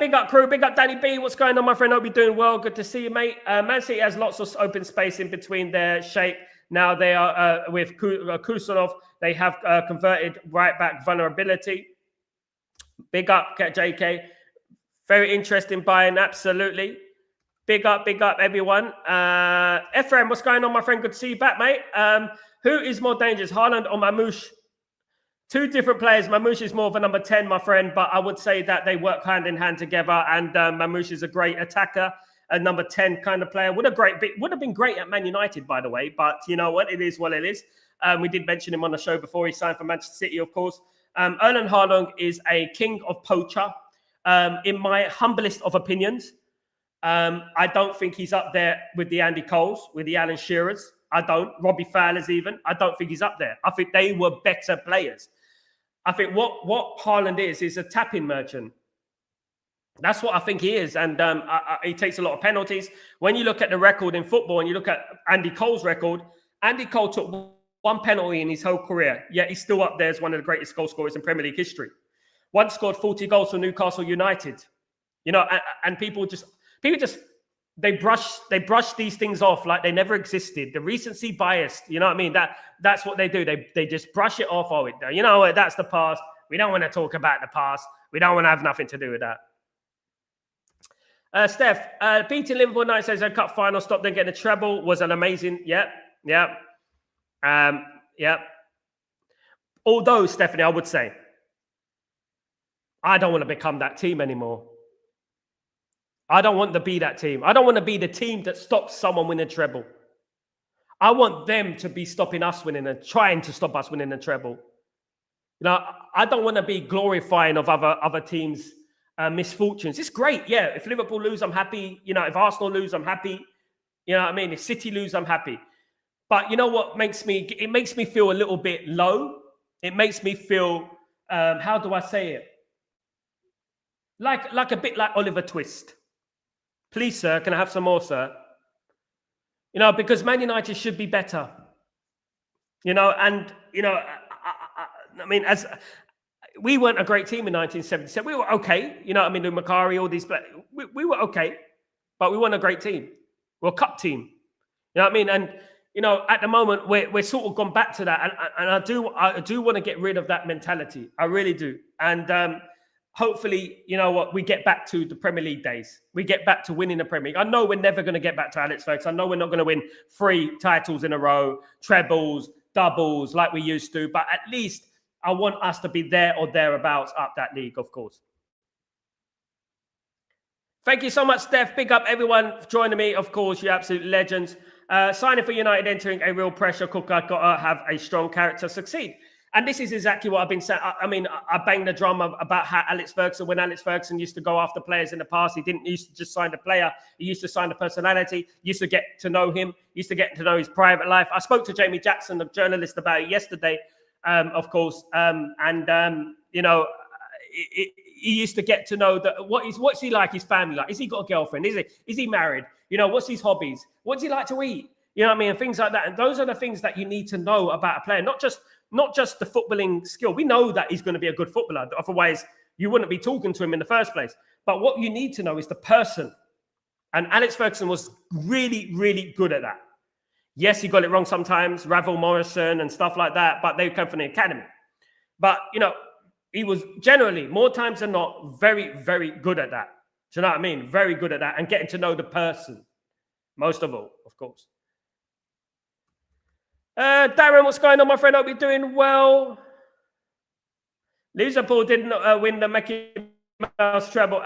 Big up crew, big up Danny B. What's going on, my friend? Hope you're doing well. Good to see you, mate. Man City has lots of open space in between their shape. Now they are with Kusanov. They have converted right back vulnerability. Big up, JK. Very interesting buying, absolutely. Big up, everyone. Ephraim, what's going on, my friend? Good to see you back, mate. Who is more dangerous, Haaland or Mamouche? Two different players. Mamouche is more of a number 10, my friend, but I would say that they work hand in hand together. And Mamouche is a great attacker, a number 10 kind of player. Would have been great at Man United, by the way. But you know what? It is what it is. We did mention him on the show before he signed for Manchester City, of course. Erling Haaland is a king of poacher. In my humblest of opinions, I don't think he's up there with the Andy Coles, with the Alan Shearers. I don't. Robbie Fowler's even. I don't think he's up there. I think they were better players. I think what Haaland is a tapping merchant. That's what I think he is. And he takes a lot of penalties. When you look at the record in football and you look at Andy Cole's record, Andy Cole took one penalty in his whole career, yet he's still up there as one of the greatest goal scorers in Premier League history. Once scored 40 goals for Newcastle United. You know, and people just they brush these things off like they never existed. The recency bias, you know what I mean? That's what they do. They just brush it off. Oh, you know what? That's the past. We don't want to talk about the past. We don't want to have nothing to do with that. Steph, beating Liverpool 97 Cup final, stop them getting a treble was an amazing. Yep. Although, Stephanie, I would say, I don't want to become that team anymore. I don't want to be that team. I don't want to be the team that stops someone winning a treble. I want them to be stopping us trying to stop us winning a treble. You know, I don't want to be glorifying of other teams' misfortunes. It's great, yeah. If Liverpool lose, I'm happy. You know, if Arsenal lose, I'm happy. You know what I mean? If City lose, I'm happy. But you know what makes me feel a little bit low? It makes me feel, how do I say it? Like a bit like Oliver Twist. Please, sir, can I have some more, sir? You know, because Man United should be better. You know, and, you know, I mean, as we weren't a great team in 1977. We were okay. You know what I mean? With Macari, all these players. We were okay, but we weren't a great team. We're a cup team. You know what I mean? And, you know, at the moment, we're sort of gone back to that. And I do want to get rid of that mentality. I really do. And hopefully, you know what, we get back to the Premier League days. We get back to winning the Premier League. I know we're never going to get back to Alex Ferguson. I know we're not going to win 3 titles in a row, trebles, doubles like we used to, but at least I want us to be there or thereabouts up that league, of course. Thank you so much, Steph. Big up everyone for joining me. Of course, you're absolute legends. Signing for United, entering a real pressure cooker. Got to have a strong character, succeed. And this is exactly what I've been saying. I mean, I banged the drum about how Alex Ferguson, when Alex Ferguson used to go after players in the past, he didn't used to just sign the player. He used to sign the personality. He used to get to know him. He used to get to know his private life. I spoke to Jamie Jackson, the journalist, about it yesterday, of course. You know, he used to get to know what's he like, his family like. Is he got a girlfriend? Is he married? You know, what's his hobbies? What does he like to eat? You know what I mean? And things like that. And those are the things that you need to know about a player, not just the footballing skill. We know that he's going to be a good footballer. Otherwise, you wouldn't be talking to him in the first place. But what you need to know is the person. And Alex Ferguson was really, really good at that. Yes, he got it wrong sometimes, Ravel Morrison and stuff like that, but they come from the academy. But, you know, he was generally, more times than not, very, very good at that. Do you know what I mean? Very good at that and getting to know the person. Most of all, of course. Darren, what's going on, my friend? Hope you're doing well. Liverpool didn't win the Mickey Mouse treble.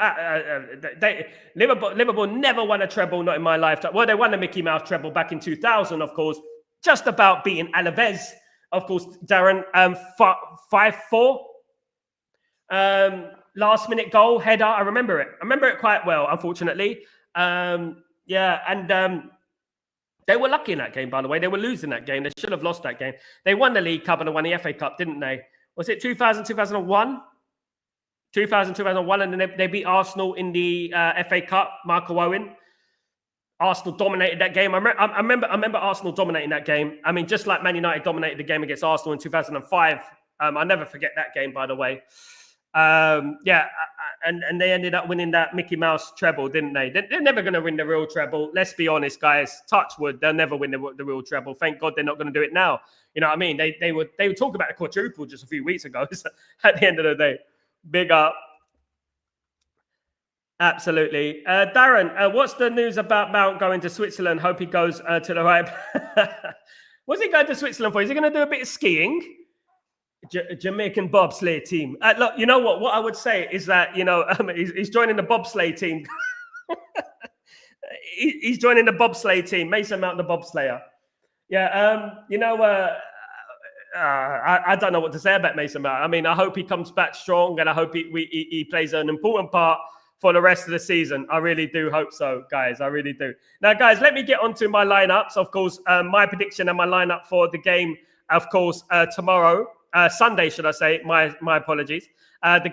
Liverpool never won a treble, not in my lifetime. Well, they won the Mickey Mouse treble back in 2000, of course. Just about beating Alaves, of course, Darren. 5-4. Last minute goal, header. I remember it. I remember it quite well, unfortunately. They were lucky in that game, by the way. They were losing that game. They should have lost that game. They won the League Cup and they won the FA Cup, didn't they? Was it 2000, 2001? 2000, 2001, and then they beat Arsenal in the FA Cup, Michael Owen. Arsenal dominated that game. I remember Arsenal dominating that game. I mean, just like Man United dominated the game against Arsenal in 2005. I'll never forget that game, by the way. And they ended up winning that Mickey Mouse treble, didn't they? They're never going to win the real treble. Let's be honest, guys. Touch wood, they'll never win the real treble. Thank God they're not going to do it now. You know what I mean? They would talk about the quadruple just a few weeks ago. At the end of the day, big up. Absolutely. Darren, what's the news about Mount going to Switzerland? Hope he goes to the right. What's he going to Switzerland for? Is he going to do a bit of skiing? Jamaican bobsleigh team. Look, you know what? What I would say is that, you know, he's joining the bobsleigh team. He's joining the bobsleigh team. Mason Mount, the bobslayer. Yeah, I don't know what to say about Mason Mount. I mean, I hope he comes back strong, and I hope he plays an important part for the rest of the season. I really do hope so, guys. I really do. Now, guys, let me get on to my lineups. Of course, my prediction and my lineup for the game, of course, tomorrow. Sunday, should I say? My apologies. The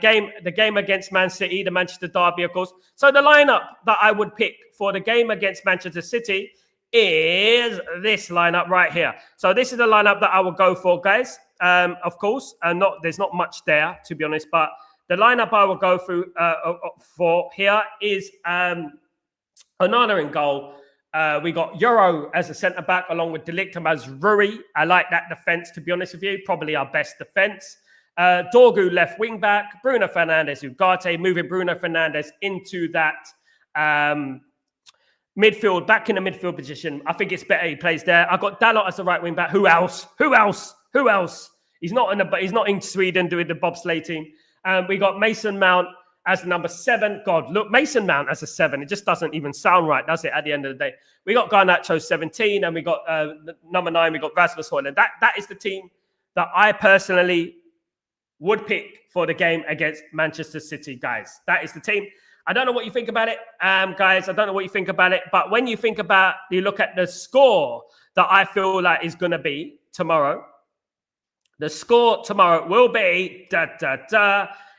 game against Man City, the Manchester derby, of course. So the lineup that I would pick for the game against Manchester City is this lineup right here. So this is the lineup that I will go for, guys. Of course, there's not much there, to be honest, but the lineup I will go through for here is Onana in goal. We got Euro as a centre-back along with De Ligt and Mazruri. I like that defence, to be honest with you. Probably our best defence. Dorgu left wing-back. Bruno Fernandes, Ugarte, moving Bruno Fernandes into that midfield, back in the midfield position. I think it's better he plays there. I got Dalot as the right wing-back. Who else? He's not in Sweden doing the bobsleigh team. We got Mason Mount as number 7. God, look, Mason Mount as a 7. It just doesn't even sound right, does it, at the end of the day? We got Garnacho 17, and we got number 9, we got Rasmus Højlund. That is the team that I personally would pick for the game against Manchester City, guys. That is the team. I don't know what you think about it, guys. I don't know what you think about it. But when you look at the score that I feel like is going to be tomorrow, the score tomorrow will be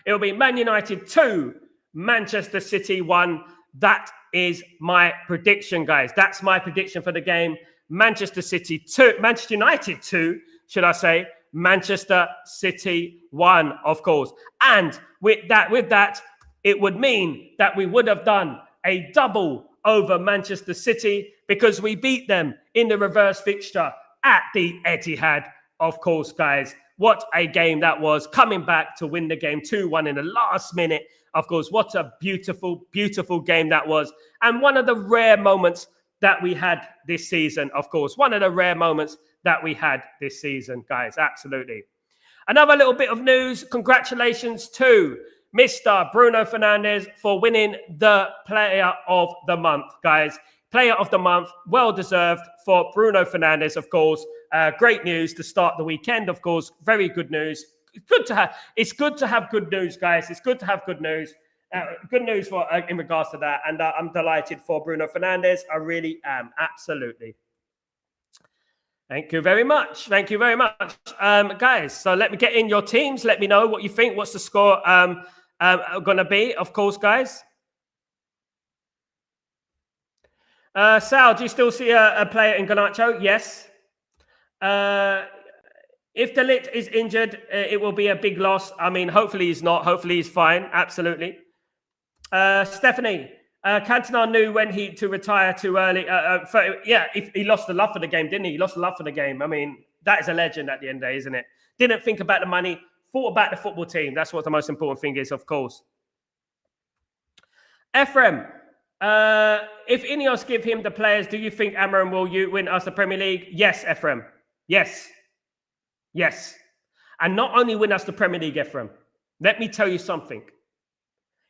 it will be Man United 2, Manchester City 1. That is my prediction, guys. That's my prediction for the game. Manchester United 2, should I say. Manchester City 1, of course. And with that, it would mean that we would have done a double over Manchester City because we beat them in the reverse fixture at the Etihad, of course, guys. What a game that was, coming back to win the game 2-1 in the last minute. Of course, what a beautiful, beautiful game that was. And one of the rare moments that we had this season, of course. One of the rare moments that we had this season, guys. Absolutely. Another little bit of news. Congratulations to Mr. Bruno Fernandes for winning the Player of the Month, guys. Player of the Month, well deserved for Bruno Fernandes, of course. Great news to start the weekend, of course. Very good news. It's good to have good news, guys. It's good to have good news. Good news for in regards to that. And I'm delighted for Bruno Fernandes. I really am. Absolutely. Thank you very much. Thank you very much. Guys, so let me get in your teams. Let me know what you think. What's the score going to be, of course, guys? Sal, do you still see a player in Garnacho? Yes. If De Ligt is injured, it will be a big loss. I mean, hopefully he's not. Hopefully he's fine. Absolutely. Stephanie, Cantona knew when to retire too early. He lost the love for the game, didn't he? He lost the love for the game. I mean, that is a legend at the end of the day, isn't it? Didn't think about the money, thought about the football team. That's what the most important thing is, of course. Ephraim, if Ineos give him the players, do you think Amarim will win us the Premier League? Yes, Ephraim. Yes. Yes. And not only win us the Premier League, Ephraim, let me tell you something.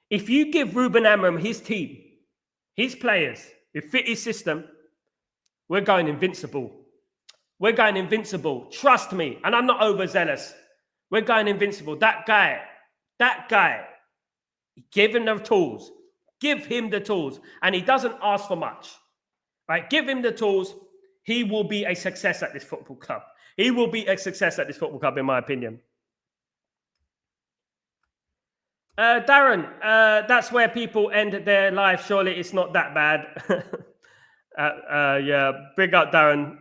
If you give Ruben Amorim his team, his players, you fit his system, we're going invincible. We're going invincible. Trust me. And I'm not overzealous. We're going invincible. That guy, give him the tools. Give him the tools. And he doesn't ask for much. Right? Give him the tools. He will be a success at this football club. He will be a success at this football club, in my opinion. Darren, that's where people end their life. Surely it's not that bad. Yeah, big up, Darren.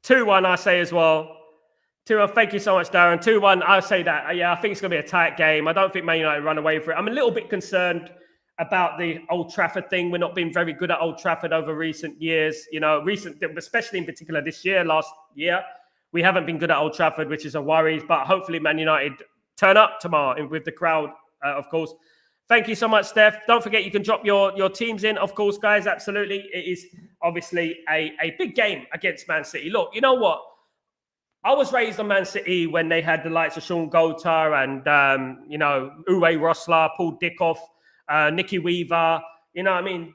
2-1, I say as well. 2-1, thank you so much, Darren. 2-1, I say that. Yeah, I think it's going to be a tight game. I don't think Man United run away for it. I'm a little bit concerned about the Old Trafford thing. We're not being very good at Old Trafford over recent years. You know, especially in particular this year, last year. We haven't been good at Old Trafford, which is a worry. But hopefully Man United turn up tomorrow with the crowd, of course. Thank you so much, Steph. Don't forget, you can drop your teams in, of course, guys. Absolutely. It is obviously a big game against Man City. Look, you know what? I was raised on Man City when they had the likes of Sean Gota and, Uwe Rosler, Paul Dickoff, Nicky Weaver,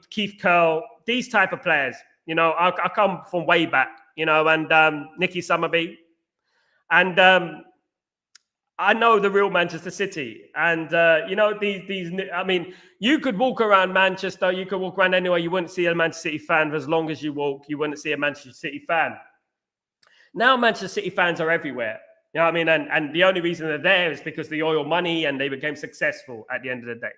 Keith Curl, these type of players. I come from way back, and Nicky Summerby. And I know the real Manchester City. And, you could walk around Manchester, you could walk around anywhere, you wouldn't see a Manchester City fan. For as long as you walk, you wouldn't see a Manchester City fan. Now Manchester City fans are everywhere. You know what I mean? And the only reason they're there is because the oil money and they became successful at the end of the day.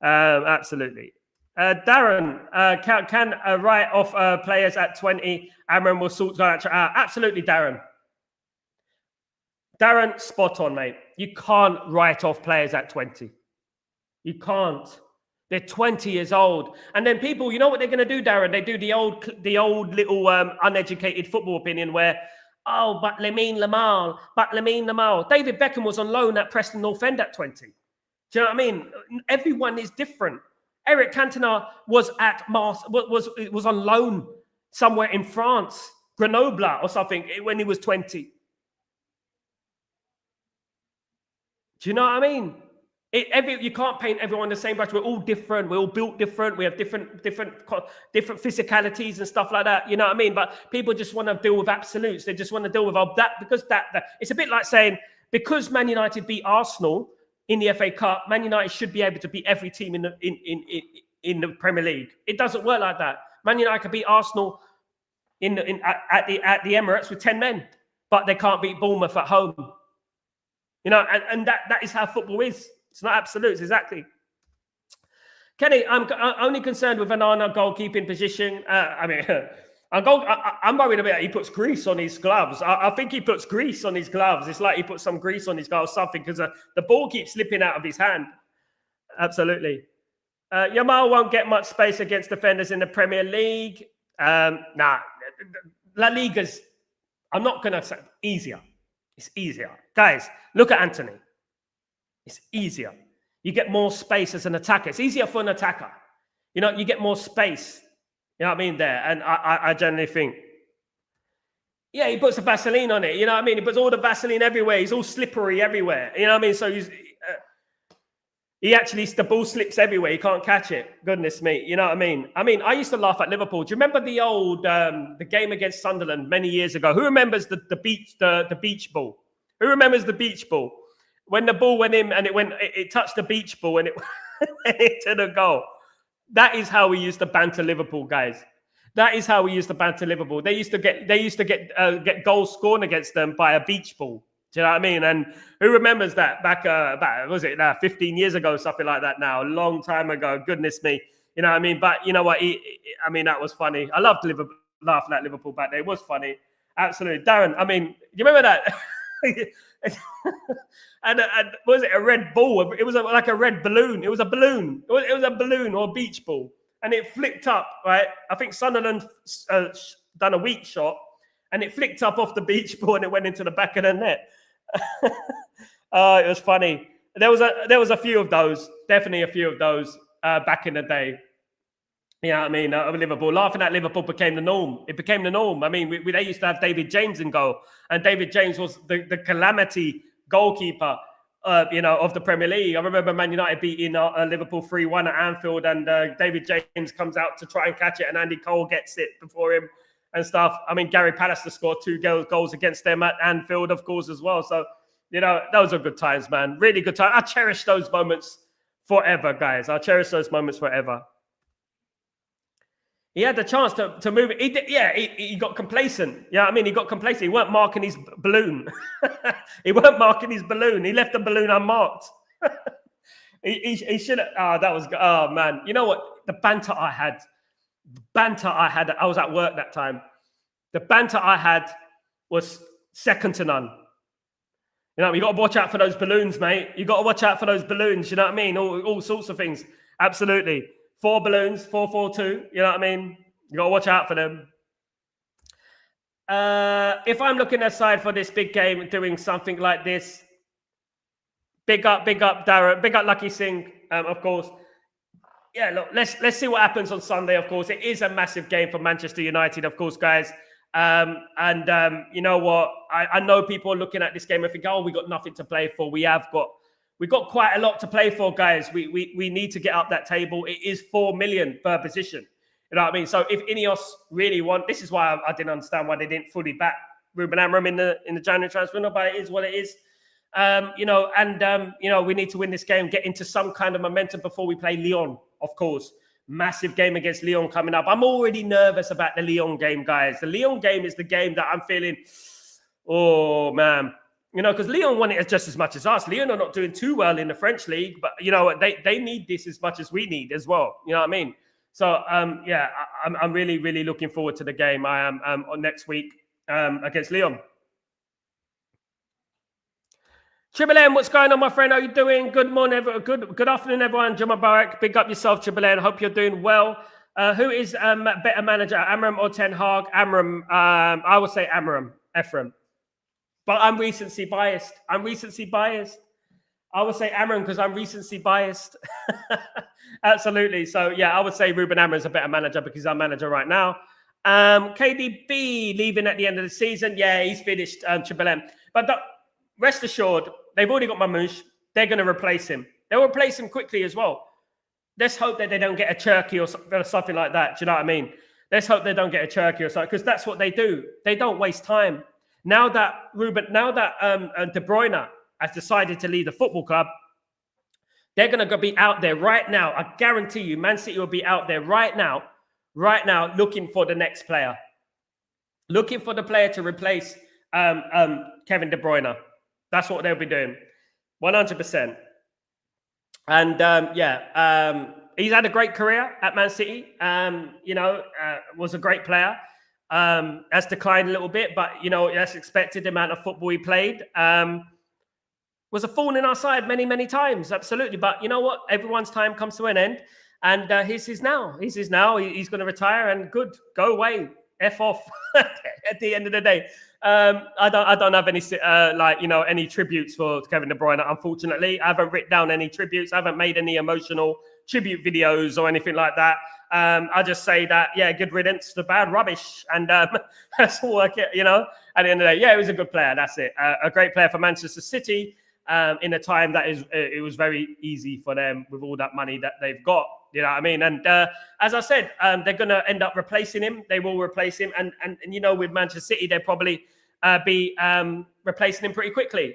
Absolutely. Darren, can write off players at 20? Amarim will sort that out. Absolutely, Darren. Darren, spot on, mate. You can't write off players at 20. You can't. They're 20 years old. And then people, you know what they're going to do, Darren? They do the old little uneducated football opinion where, but Lamine Yamal. David Beckham was on loan at Preston North End at 20. Do you know what I mean? Everyone is different. Eric Cantona was at was on loan somewhere in France, Grenoble or something, when he was 20. Do you know what I mean? You can't paint everyone the same brush. We're all different. We're all built different. We have different physicalities and stuff like that. You know what I mean? But people just want to deal with absolutes. They just want to deal with that because that. It's a bit like saying because Man United beat Arsenal in the FA Cup, Man United should be able to beat every team in the Premier League. It doesn't work like that. Man United can beat Arsenal at the Emirates with 10 men, but they can't beat Bournemouth at home. And that is how football is. It's not absolutes, exactly. Kenny, I'm only concerned with Onana goalkeeping position. I'm worried about he puts grease on his gloves. I think he puts grease on his gloves. It's like he puts some grease on his gloves, something, because the ball keeps slipping out of his hand. Absolutely. Yamal won't get much space against defenders in the Premier League. La Liga's I'm not going to say easier. It's easier. Guys, look at Anthony. It's easier. You get more space as an attacker. It's easier for an attacker. You know, you get more space. You know what I mean there? And I generally think, yeah, he puts the Vaseline on it. You know what I mean? He puts all the Vaseline everywhere. He's all slippery everywhere. You know what I mean? So the ball slips everywhere. He can't catch it. Goodness me. You know what I mean? I used to laugh at Liverpool. Do you remember the old, the game against Sunderland many years ago? Who remembers the beach ball? Who remembers the beach ball? When the ball went in and it touched the beach ball and it went into the goal. That is how we used to banter Liverpool, guys. That is how we used to banter Liverpool. They used to get goals scored against them by a beach ball. Do you know what I mean? And who remembers that back 15 years ago, something like that now, a long time ago. Goodness me. You know what I mean? But you know what? That was funny. I loved laughing at Liverpool back then. It was funny. Absolutely. Darren, you remember that? and was it a red ball? It was like a red balloon. It was a balloon. It was a balloon or a beach ball. And it flicked up, right? I think Sunderland done a weak shot, and it flicked up off the beach ball and it went into the back of the net. It was funny. There was a few of those, definitely a few of those back in the day. You know what I mean? Liverpool, laughing at Liverpool became the norm. It became the norm. I mean, they used to have David James in goal, and David James was the calamity goalkeeper, of the Premier League. I remember Man United beating Liverpool 3-1 at Anfield, and David James comes out to try and catch it, and Andy Cole gets it before him and stuff. I mean, Gary Pallister scored 2 goals against them at Anfield, of course, as well. So, those are good times, man. Really good times. I cherish those moments forever, guys. I cherish those moments forever. He had the chance to move it. He got complacent. Yeah, he got complacent. He weren't marking his balloon. He left the balloon unmarked. he should have. Oh, that was. Oh man, you know what? The banter I had. I was at work that time. The banter I had was second to none. You got to watch out for those balloons, mate. You got to watch out for those balloons. You know what I mean? All sorts of things. Absolutely. 4 balloons, 4-4-2. You know what I mean? You got to watch out for them. If I'm looking aside for this big game, doing something like this, big up, Darren, big up, Lucky Singh, of course. Yeah, look, let's see what happens on Sunday. Of course, it is a massive game for Manchester United, of course, guys. You know what? I know people are looking at this game and think, oh, we got nothing to play for. We've got quite a lot to play for, guys. We need to get up that table. It is 4 million per position. You know what I mean? So if Ineos really want, this is why I didn't understand why they didn't fully back Ruben Amorim in the January transfer window, but it is what it is. We need to win this game, get into some kind of momentum before we play Lyon, of course. Massive game against Lyon coming up. I'm already nervous about the Lyon game, guys. The Lyon game is the game that I'm feeling, oh, man. Because Lyon want it just as much as us. Lyon are not doing too well in the French league, but, they need this as much as we need as well. You know what I mean? So, I'm really, really looking forward to the game. I am on next week against Lyon. Triple M, what's going on, my friend? How are you doing? Good morning, good afternoon, everyone. Jim Mubarak, big up yourself, Triple M. Hope you're doing well. Who is better manager, Amorim or Ten Hag? Amorim. I would say Amorim, Ephraim. But I'm recency biased. I would say Amorim because I'm recency biased. Absolutely. So, yeah, I would say Ruben Amorim is a better manager because he's our manager right now. KDB leaving at the end of the season. Yeah, he's finished, Triple M. But rest assured, they've already got Mamouche. They're going to replace him. They'll replace him quickly as well. Let's hope that they don't get a Cherky or something like that. Do you know what I mean? Let's hope they don't get a Cherky or something because that's what they do. They don't waste time. Now that De Bruyne has decided to leave the football club, they're going to be out there right now. I guarantee you, Man City will be out there right now, looking for the next player. Looking for the player to replace Kevin De Bruyne. That's what they'll be doing. 100%. And he's had a great career at Man City. Was a great player. Has declined a little bit, but that's expected. The amount of football he played was a thorn in our side many times, absolutely. But you know what? Everyone's time comes to an end, and he's his now. He's going to retire, and good, go away, f off. At the end of the day, I don't have any any tributes for Kevin De Bruyne. Unfortunately, I haven't written down any tributes. I haven't made any emotional tribute videos or anything like that. I just say that, yeah, good riddance to bad rubbish, and that's all I get. At the end of the day, yeah, he was a good player. That's it. A great player for Manchester City. In a time that it was very easy for them with all that money that they've got. You know what I mean? And as I said, they're going to end up replacing him. They will replace him. And with Manchester City, they'll probably be replacing him pretty quickly.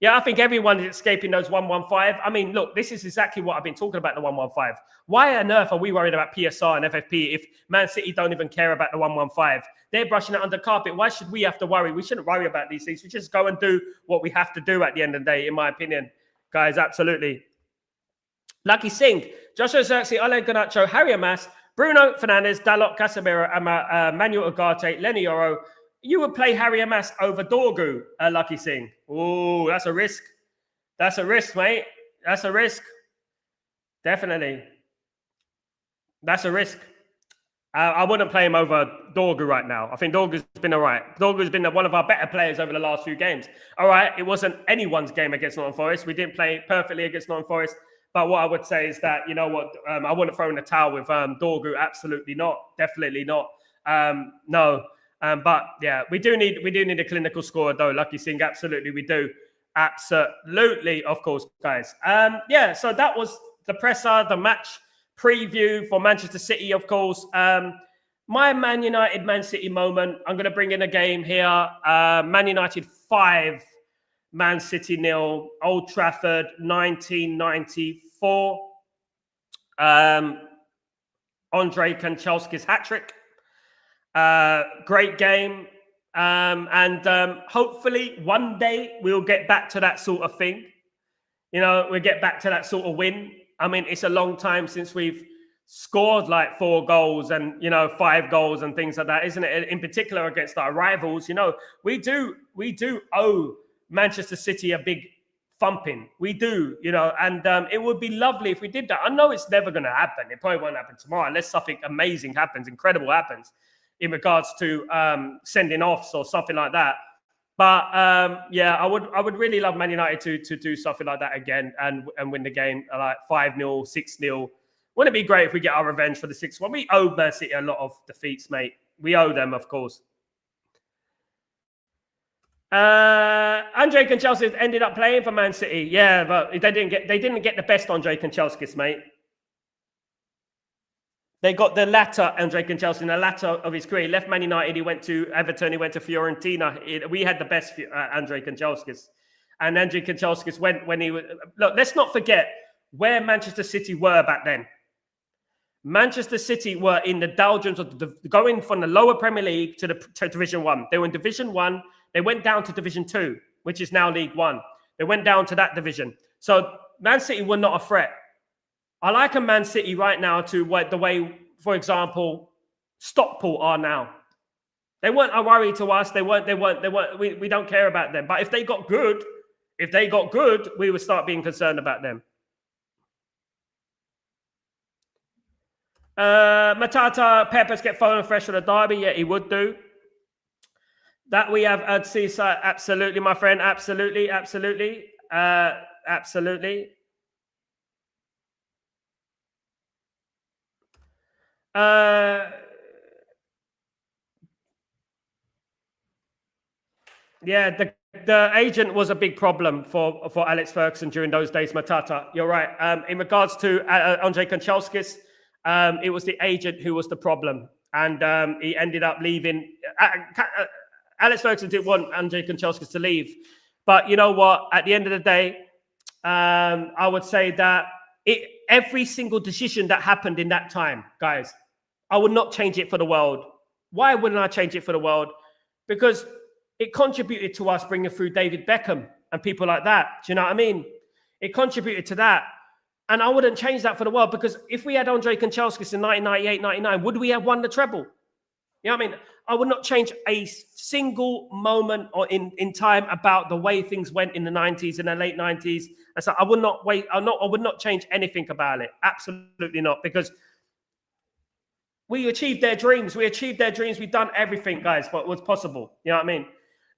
Yeah, I think everyone is escaping those 115. I mean, look, this is exactly what I've been talking about, the 115. Why on earth are we worried about PSR and FFP if Man City don't even care about the 115? They're brushing it under carpet. Why should we have to worry? We shouldn't worry about these things. We just go and do what we have to do at the end of the day, in my opinion. Guys, absolutely. Lucky Singh, Joshua Xerxes, Alain Garnacho, Harry Amas, Bruno Fernandes, Dalot, Casemiro, Manuel Ugarte, Lenny Yoro. You would play Harry Amas over Dorgu, Lucky Singh. Oh, that's a risk. That's a risk, mate. That's a risk. Definitely. That's a risk. I wouldn't play him over Dorgu right now. I think Dorgu's been all right. Dorgu's been one of our better players over the last few games. All right, it wasn't anyone's game against Nottingham Forest. We didn't play perfectly against Nottingham Forest. But what I would say is that, I wouldn't throw in the towel with Dorgu. Absolutely not. Definitely not. No. But yeah, we do need a clinical scorer though. Lucky Singh, absolutely we do. Absolutely, of course, guys. So that was the presser, the match preview for Manchester City, of course. My Man United, Man City moment. I'm going to bring in a game here. Man United 5, Man City 0. Old Trafford, 1994. Andre Kanchelski's hat-trick. Great game. And hopefully one day we'll get back to that sort of thing. We'll get back to that sort of win. I mean, it's a long time since we've scored like 4 goals and, 5 goals and things like that, isn't it? In particular against our rivals, we do owe Manchester City a big thumping. We do, and it would be lovely if we did that. I know it's never going to happen. It probably won't happen tomorrow unless something amazing happens, incredible happens in regards to sending offs or something like that. But I would really love Man United to do something like that again and win the game like 5-0, 6-0. Wouldn't it be great if we get our revenge for the 6-1? We owe Man City a lot of defeats, mate. We owe them, of course. Andre Kanchelskis ended up playing for Man City. Yeah, but they didn't get the best Andre Kanchelskis, mate. They got the latter, Andre Kanchelskis, the latter of his career. He left Man United, he went to Everton, he went to Fiorentina. We had the best Andre Kanchelskis. And Andre Kanchelskis went when he was... Look, let's not forget where Manchester City were back then. Manchester City were in the doldrums of going from the lower Premier League to Division 1. They were in Division 1. They went down to Division 2, which is now League 1. They went down to that division. So Man City were not a threat. I like a Man City right now to the way, for example, Stockport are now. They weren't a worry to us. We don't care about them. But if they got good, we would start being concerned about them. Matata, Peppers get phone fresh for the derby. Yeah, he would do. That we have at Seaside. Absolutely, my friend. Absolutely. Absolutely. Yeah, the agent was a big problem for Alex Ferguson during those days, Matata. You're right. In regards to Andre Kanchelskis, it was the agent who was the problem. And he ended up leaving. Alex Ferguson didn't want Andre Kanchelskis to leave. But you know what? At the end of the day, I would say that every single decision that happened in that time, guys, I would not change it for the world. Why wouldn't I change it for the world? Because it contributed to us bringing through David Beckham and people like that. Do you know what I mean? It contributed to that. And I wouldn't change that for the world, because if we had Andre Kanchelskis in 1998-99, would we have won the treble? You know what I mean? I would not change a single moment or in time about the way things went in the 90s and the late 90s. And so I would not change anything about it. Absolutely not. Because we achieved their dreams. We've done everything, guys, what was possible. You know what I mean?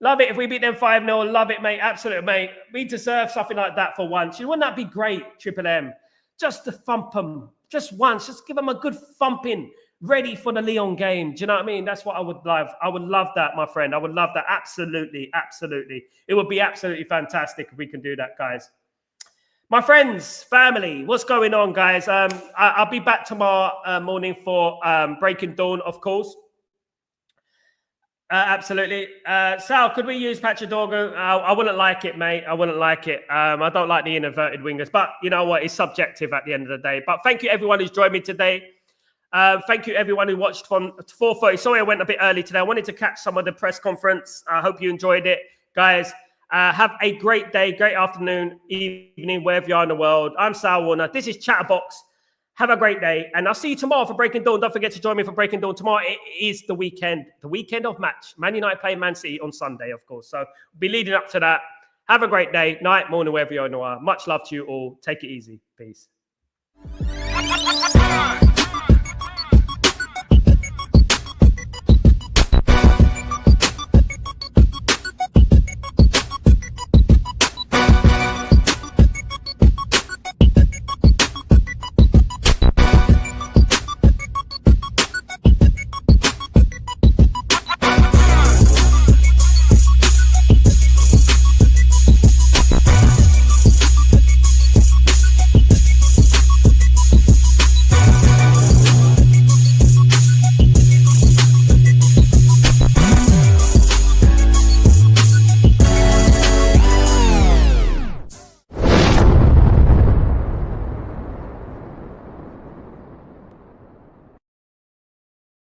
Love it if we beat them 5-0. Love it, mate. Absolutely, mate. We deserve something like that for once. Wouldn't that be great, Triple M? Just to thump them. Just once. Just give them a good thumping. Ready for the Lyon game. Do you know what I mean? That's what I would love. I would love that, my friend. I would love that. Absolutely. Absolutely. It would be absolutely fantastic if we can do that, guys. My friends, family, what's going on, guys? I'll be back tomorrow morning for Breaking Dawn, of course. Absolutely. Sal, could we use Pachadorgo? I wouldn't like it, mate. I wouldn't like it. I don't like the inverted wingers, but you know what? It's subjective at the end of the day. But thank you, everyone who's joined me today. Thank you, everyone who watched from 4:30. Sorry, I went a bit early today. I wanted to catch some of the press conference. I hope you enjoyed it, guys. Have a great day, great afternoon, evening, wherever you are in the world. I'm Sal Warner. This is Chatterbox. Have a great day, and I'll see you tomorrow for Breaking Dawn. Don't forget to join me for Breaking Dawn tomorrow. It is the weekend of match. Man United play Man City on Sunday, of course. So we'll be leading up to that. Have a great day, night, morning, wherever you are. Much love to you all. Take it easy. Peace.